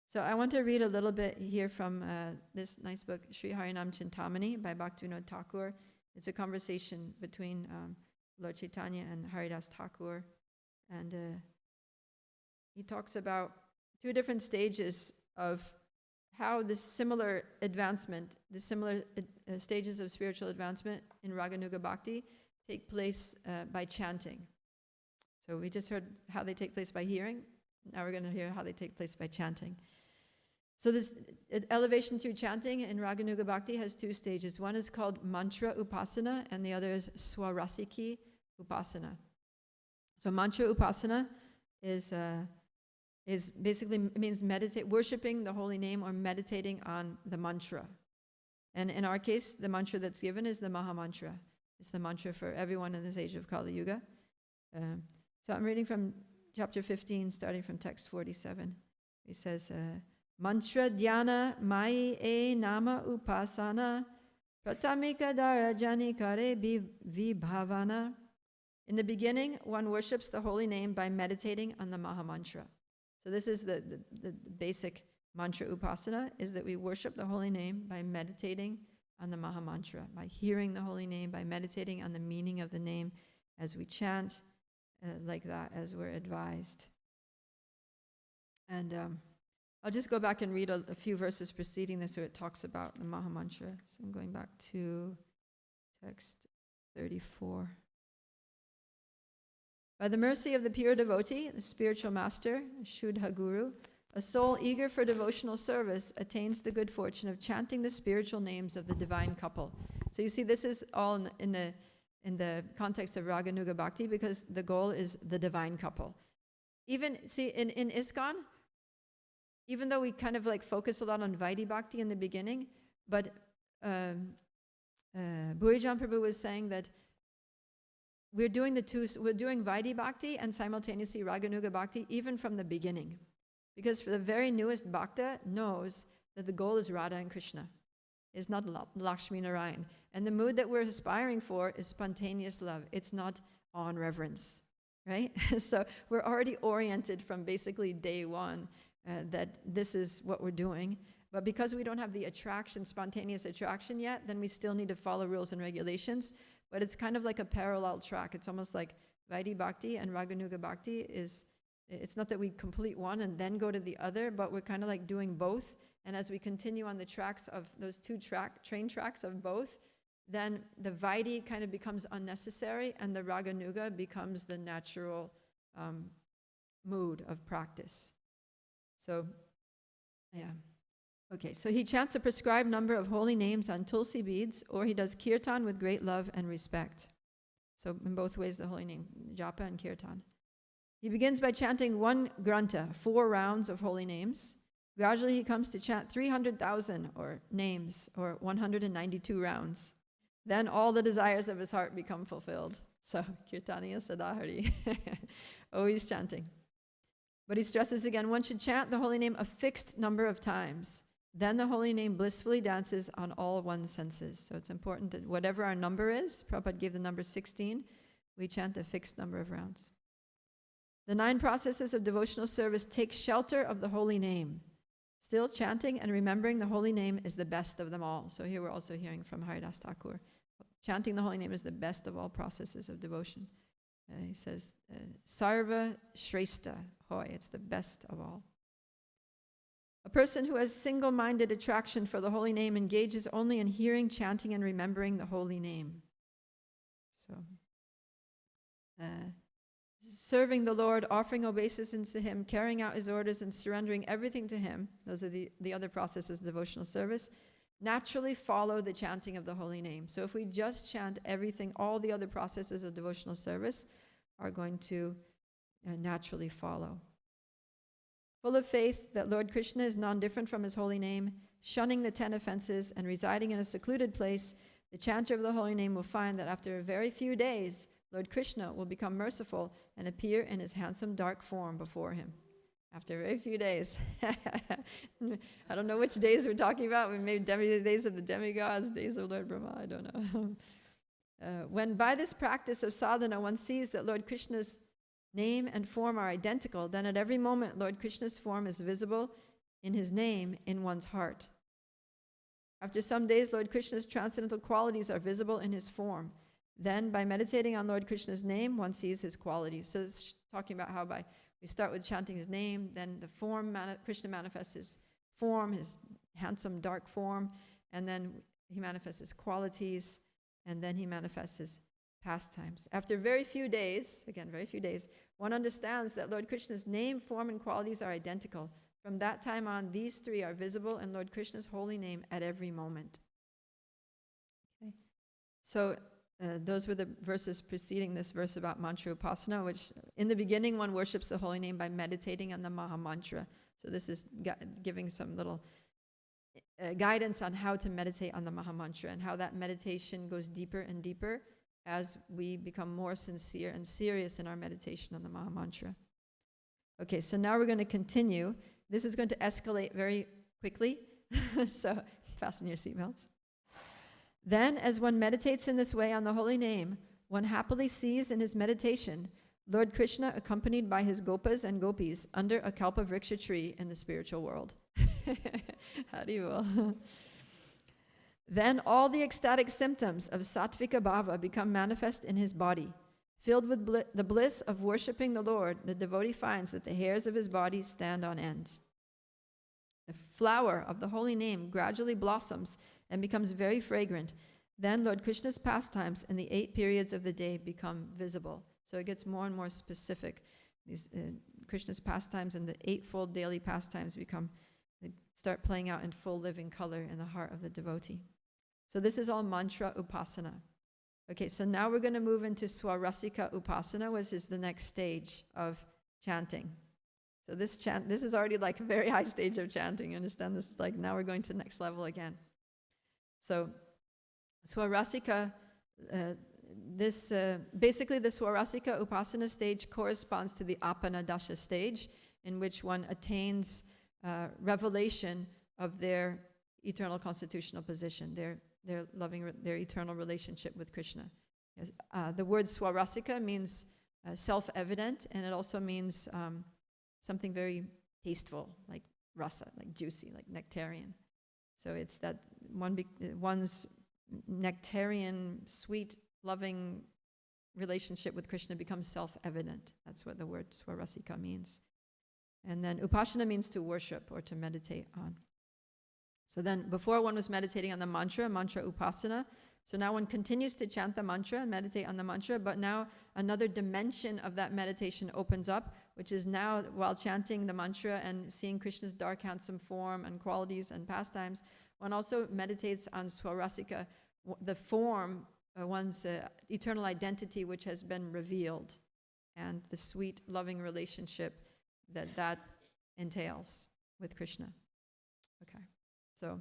So I want to read a little bit here from this nice book, Sri Harinam Chintamani by Bhaktivinoda Thakur. It's a conversation between Lord Chaitanya and Haridas Thakur. And he talks about 2 different stages of how this similar advancement, the similar stages of spiritual advancement in Raganuga Bhakti take place by chanting. So we just heard how they take place by hearing. Now we're going to hear how they take place by chanting. So this elevation through chanting in Raganuga Bhakti has 2 stages. One is called mantra upasana, and the other is swarasiki upasana. So mantra upasana is basically means meditate, worshiping the holy name or meditating on the mantra. And in our case, the mantra that's given is the Maha Mantra. It's the mantra for everyone in this age of Kali Yuga. So I'm reading from chapter 15, starting from text 47. He says, Mantra dhyana mai e nama upasana pratamika dara janikare vibhavana. In the beginning, one worships the holy name by meditating on the Maha Mantra. So this is the basic mantra upasana, is that we worship the holy name by meditating on the Maha Mantra, by hearing the holy name, by meditating on the meaning of the name as we chant like that, as we're advised. And I'll just go back and read a few verses preceding this where it talks about the Maha Mantra. So I'm going back to text 34. By the mercy of the pure devotee, the spiritual master, Shuddha Guru, a soul eager for devotional service attains the good fortune of chanting the spiritual names of the divine couple. So you see, this is all in the context of Raganuga Bhakti, because the goal is the divine couple. Even, see, in ISKCON, even though we kind of like focus a lot on Vaidhi Bhakti in the beginning, but Bhurijan Prabhu was saying that we're doing Vaidhi Bhakti and simultaneously Raganuga Bhakti even from the beginning. Because for the very newest Bhakta knows that the goal is Radha and Krishna. It's not Lakshmi Narayan. And the mood that we're aspiring for is spontaneous love. It's not on reverence, right? So we're already oriented from basically day one that this is what we're doing. But because we don't have the attraction, spontaneous attraction yet, then we still need to follow rules and regulations. But it's kind of like a parallel track. It's almost like Vaidhi Bhakti and Raganuga Bhakti is, it's not that we complete one and then go to the other, but we're kind of like doing both. And as we continue on the tracks of those 2 train tracks of both, then the Vaidhi kind of becomes unnecessary and the Raganuga becomes the natural mood of practice. So, yeah. Okay, so he chants a prescribed number of holy names on tulsi beads, or he does kirtan with great love and respect. So in both ways, the holy name, japa and kirtan. He begins by chanting 1 granta, 4 rounds of holy names. Gradually, he comes to chant 300,000 or names, or 192 rounds. Then all the desires of his heart become fulfilled. So, kirtaniya sadahari, always chanting. But he stresses again, one should chant the holy name a fixed number of times. Then the holy name blissfully dances on all one's senses. So it's important that whatever our number is, Prabhupada gave the number 16, we chant a fixed number of rounds. The 9 processes of devotional service take shelter of the holy name. Still, chanting and remembering the holy name is the best of them all. So here we're also hearing from Haridas Thakur. Chanting the holy name is the best of all processes of devotion. He says, Sarva Shrestha Hoy, it's the best of all. A person who has single-minded attraction for the holy name engages only in hearing, chanting, and remembering the holy name. So, serving the Lord, offering obeisance to Him, carrying out His orders, and surrendering everything to Him, those are the other processes of devotional service, naturally follow the chanting of the holy name. So if we just chant everything, all the other processes of devotional service are going to naturally follow. Full of faith that Lord Krishna is non-different from His holy name, shunning the 10 offenses and residing in a secluded place, the chanter of the holy name will find that after a very few days, Lord Krishna will become merciful and appear in His handsome dark form before him. After very few days. I don't know which days we're talking about. We made days of the demigods, days of Lord Brahma, I don't know. When by this practice of sadhana one sees that Lord Krishna's name and form are identical, then at every moment Lord Krishna's form is visible in His name in one's heart. After some days, Lord Krishna's transcendental qualities are visible in His form. Then, by meditating on Lord Krishna's name, one sees His qualities. So it's talking about how we start with chanting His name, then the form, Krishna manifests His form, His handsome dark form, and then He manifests His qualities, and then He manifests His pastimes. After very few days, again, very few days, one understands that Lord Krishna's name, form, and qualities are identical. From that time on, these three are visible in Lord Krishna's holy name at every moment. Okay. So those were the verses preceding this verse about mantra upasana, which in the beginning one worships the holy name by meditating on the Maha Mantra. So this is giving some little guidance on how to meditate on the Maha Mantra and how that meditation goes deeper and deeper as we become more sincere and serious in our meditation on the Maha Mantra. Okay, so now we're going to continue. This is going to escalate very quickly, so fasten your seatbelts. Then, as one meditates in this way on the holy name, one happily sees in his meditation Lord Krishna accompanied by his gopas and gopis under a kalpavriksha tree in the spiritual world. Haribol. Then all the ecstatic symptoms of sattvika bhava become manifest in his body. Filled with the bliss of worshipping the Lord, the devotee finds that the hairs of his body stand on end. The flower of the holy name gradually blossoms and becomes very fragrant. Then Lord Krishna's pastimes in the 8 periods of the day become visible. So it gets more and more specific. These Krishna's pastimes and the 8-fold daily pastimes they start playing out in full living color in the heart of the devotee. So this is all mantra upasana. Okay, so now we're going to move into swarasika upasana, which is the next stage of chanting. So this is already like a very high stage of chanting. You understand? This is like now we're going to the next level again. So swarasika, basically the swarasika upasana stage corresponds to the apana dasha stage, in which one attains revelation of their eternal constitutional position, their eternal relationship with Krishna. Yes, the word swarasika means self-evident, and it also means something very tasteful, like rasa, like juicy, like nectarian. So it's that one's nectarian, sweet, loving relationship with Krishna becomes self-evident. That's what the word swarasika means. And then upasana means to worship or to meditate on. So then before one was meditating on the mantra upasana. So now one continues to chant the mantra and meditate on the mantra, but now another dimension of that meditation opens up, which is now while chanting the mantra and seeing Krishna's dark, handsome form and qualities and pastimes, one also meditates on swarasika, the form, one's eternal identity which has been revealed, and the sweet, loving relationship that entails with Krishna. Okay, so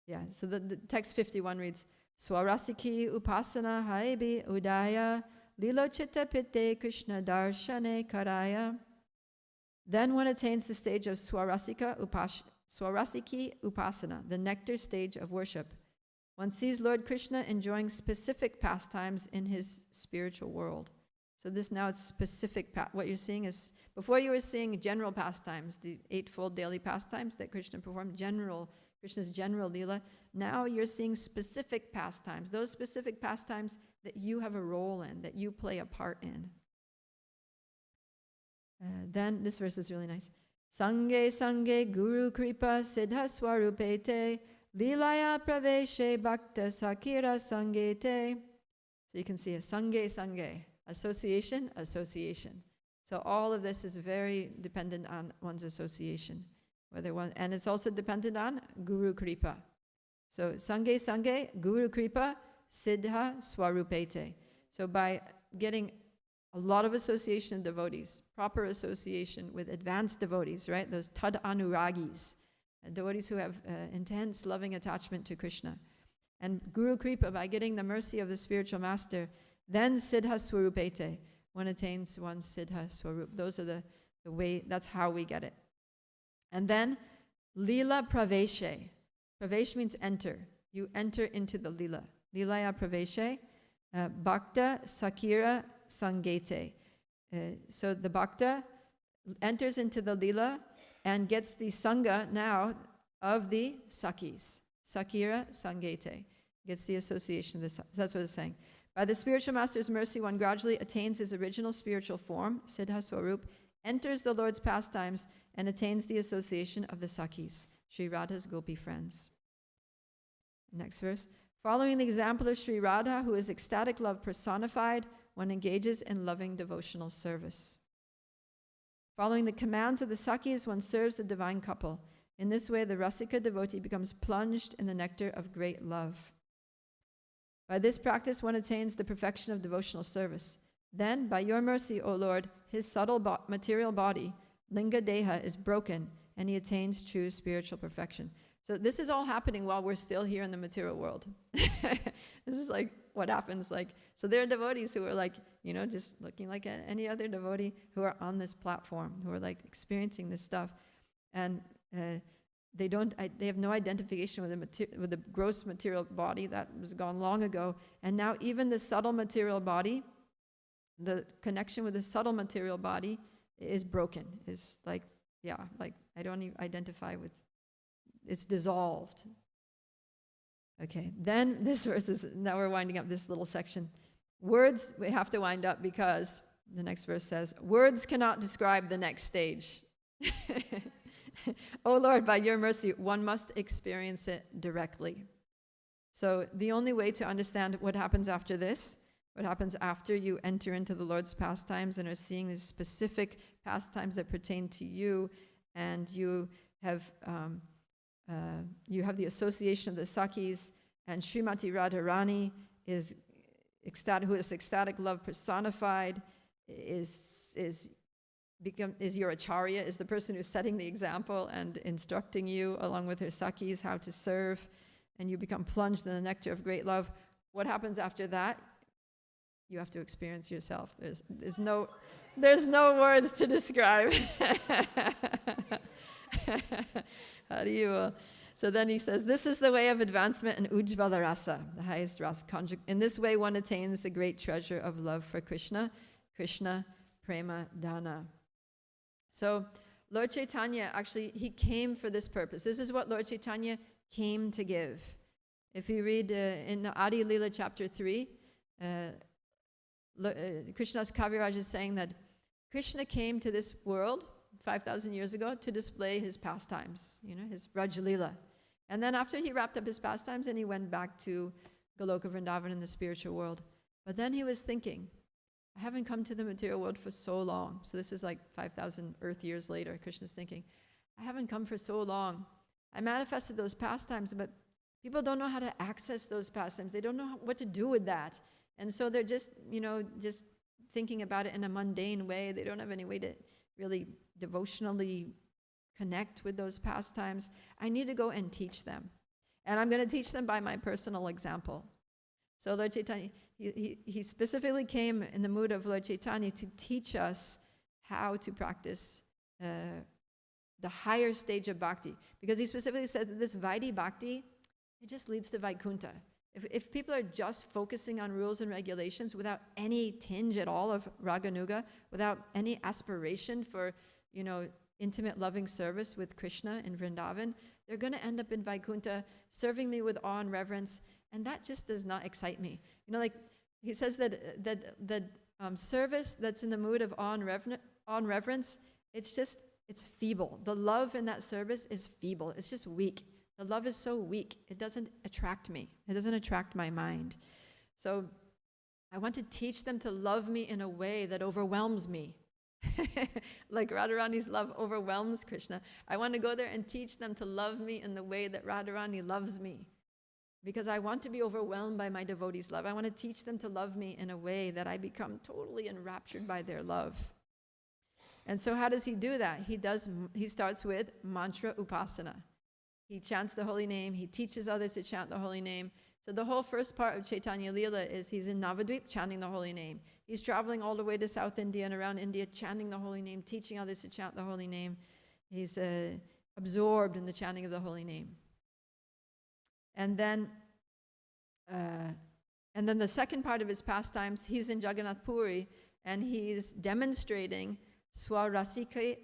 yeah, so the text 51 reads, Swarasiki upasana haibi udaya lilochita pitte Krishna darshane karaya. Then one attains the stage of swarasiki upasana, the nectar stage of worship. One sees Lord Krishna enjoying specific pastimes in his spiritual world. So this now it's specific. What you're seeing is, before you were seeing general pastimes, the 8-fold daily pastimes that Krishna performed, Krishna's general lila. Now you're seeing specific pastimes, those specific pastimes that you have a role in, that you play a part in. Then this verse is really nice. Sange sange guru kripa siddha swarupete lilaya praveshe bhakta sakira sangete. So you can see a sange sange, association. So all of this is very dependent on one's association, and it's also dependent on Guru Kripa. So Sange, Guru Kripa, Siddha Swarupete. So by getting a lot of association of devotees, proper association with advanced devotees, right? Those tad anuragis, devotees who have intense loving attachment to Krishna. And Guru Kripa, by getting the mercy of the spiritual master, then Siddha Swarupete, one attains one's Siddha Swarup. Those are the way, that's how we get it. And then Lila Praveshe. Pravesh means enter. You enter into the Lila. Lilaya Praveshe, Bhakta Sakira Sangete. So the Bhakta enters into the Lila and gets the Sangha now of the Sakis. Sakira Sangete. Gets the association. That's what it's saying. By the spiritual master's mercy, one gradually attains his original spiritual form, Siddha Swarup, enters the Lord's pastimes, and attains the association of the Sakis, Sri Radha's Gopi friends. Next verse. Following the example of Sri Radha, who is ecstatic love personified, one engages in loving devotional service. Following the commands of the Sakis, one serves the divine couple. In this way, the Rasika devotee becomes plunged in the nectar of great love. By this practice, one attains the perfection of devotional service. Then, by your mercy, O Lord, his subtle material body, Linga Deha, is broken, and he attains true spiritual perfection. So this is all happening while we're still here in the material world. This is like what happens. So there are devotees who are like, just looking like any other devotee who are on this platform, who are like experiencing this stuff. And they have no identification with the gross material body that was gone long ago. And now even the subtle material body, the connection with the subtle material body is broken. Is like I don't even identify with, it's dissolved. Okay, then this verse is, now we're winding up this little section. Words, we have to wind up because the next verse says, words cannot describe the next stage. Oh Lord, by your mercy, one must experience it directly. So the only way to understand what happens after this, what happens after you enter into the Lord's pastimes and are seeing these specific pastimes that pertain to you, and you have the association of the Sakis, and Srimati Radharani is ecstatic, who is ecstatic love personified, is your acharya, is the person who's setting the example and instructing you along with her Sakis how to serve, and you become plunged in the nectar of great love. What happens after that? You have to experience yourself. There's no words to describe. How do you? So then he says, this is the way of advancement in Ujjvala Rasa, the highest rasa. In this way, one attains the great treasure of love for Krishna, Krishna Prema Dana. So Lord Chaitanya, actually, he came for this purpose. This is what Lord Chaitanya came to give. If you read in the Adi Lila chapter 3, Krishna's Kaviraj is saying that Krishna came to this world 5,000 years ago to display his pastimes, his Raj Lila. And then after he wrapped up his pastimes, and he went back to Goloka Vrindavan in the spiritual world. But then he was thinking, I haven't come to the material world for so long. So this is like 5,000 earth years later. Krishna's thinking, I haven't come for so long. I manifested those pastimes, but people don't know how to access those pastimes. They don't know what to do with that. And so they're just, just thinking about it in a mundane way. They don't have any way to really devotionally connect with those pastimes. I need to go and teach them. And I'm going to teach them by my personal example. So Lord Chaitanya, he specifically came in the mood of Lord Chaitanya to teach us how to practice the higher stage of bhakti. Because he specifically said that this Vaidhi bhakti, it just leads to Vaikuntha. If people are just focusing on rules and regulations without any tinge at all of Raganuga, without any aspiration for, intimate loving service with Krishna in Vrindavan, they're going to end up in Vaikuntha serving me with awe and reverence, and that just does not excite me. Like he says that service that's in the mood of awe and reverence, it's feeble. The love in that service is feeble. It's just weak. The love is so weak. It doesn't attract me. It doesn't attract my mind. So I want to teach them to love me in a way that overwhelms me. Like Radharani's love overwhelms Krishna. I want to go there and teach them to love me in the way that Radharani loves me. Because I want to be overwhelmed by my devotees' love. I want to teach them to love me in a way that I become totally enraptured by their love. And so how does he do that? He starts with mantra upasana. He chants the holy name. He teaches others to chant the holy name. So the whole first part of Chaitanya Leela is he's in Navadvip chanting the holy name. He's traveling all the way to South India and around India chanting the holy name, teaching others to chant the holy name. He's absorbed in the chanting of the holy name. And then the second part of his pastimes, he's in Jagannath Puri and he's demonstrating Swarasiki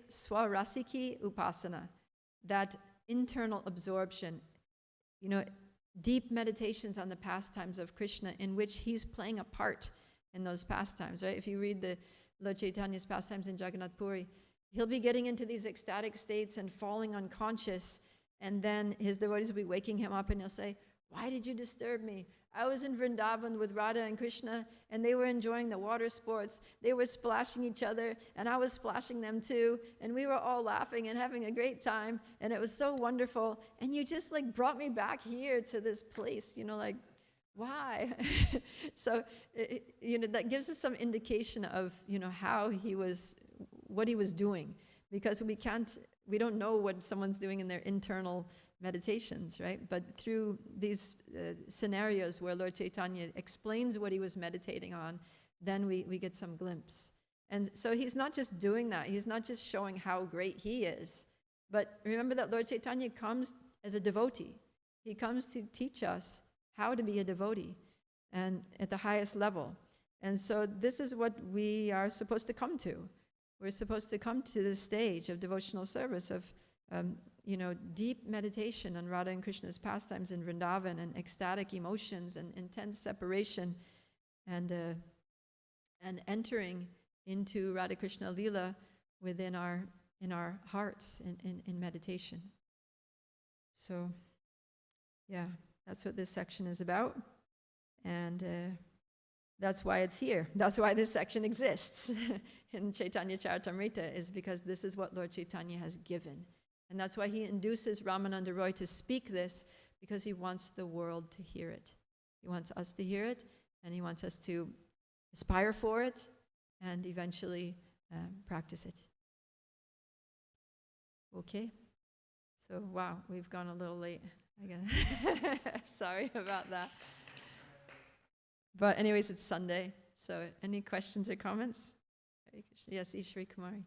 Upasana, that internal absorption, deep meditations on the pastimes of Krishna in which he's playing a part in those pastimes, right? If you read the Lord Chaitanya's pastimes in Jagannath Puri, he'll be getting into these ecstatic states and falling unconscious, and then his devotees will be waking him up and he'll say, "Why did you disturb me? I was in Vrindavan with Radha and Krishna, and they were enjoying the water sports. They were splashing each other, and I was splashing them too, and we were all laughing and having a great time, and it was so wonderful, and you just brought me back here to this place, why?" So, that gives us some indication of, how what he was doing, because we don't know what someone's doing in their internal meditations, right? But through these scenarios where Lord Chaitanya explains what he was meditating on, then we get some glimpse. And so he's not just doing that. He's not just showing how great he is. But remember that Lord Chaitanya comes as a devotee. He comes to teach us how to be a devotee and at the highest level. And so this is what we are supposed to come to. We're supposed to come to this stage of devotional service, of deep meditation on Radha and Krishna's pastimes in Vrindavan, and ecstatic emotions and intense separation, and entering into Radha Krishna Leela in our hearts in meditation. So, yeah, that's what this section is about, and that's why it's here. That's why this section exists in Chaitanya Charitamrita, is because this is what Lord Chaitanya has given. And that's why he induces Ramananda Roy to speak this, because he wants the world to hear it. He wants us to hear it, and he wants us to aspire for it, and eventually practice it. Okay? So, wow, we've gone a little late. Sorry about that. But anyways, it's Sunday, so any questions or comments? Yes, Ishri Kumari.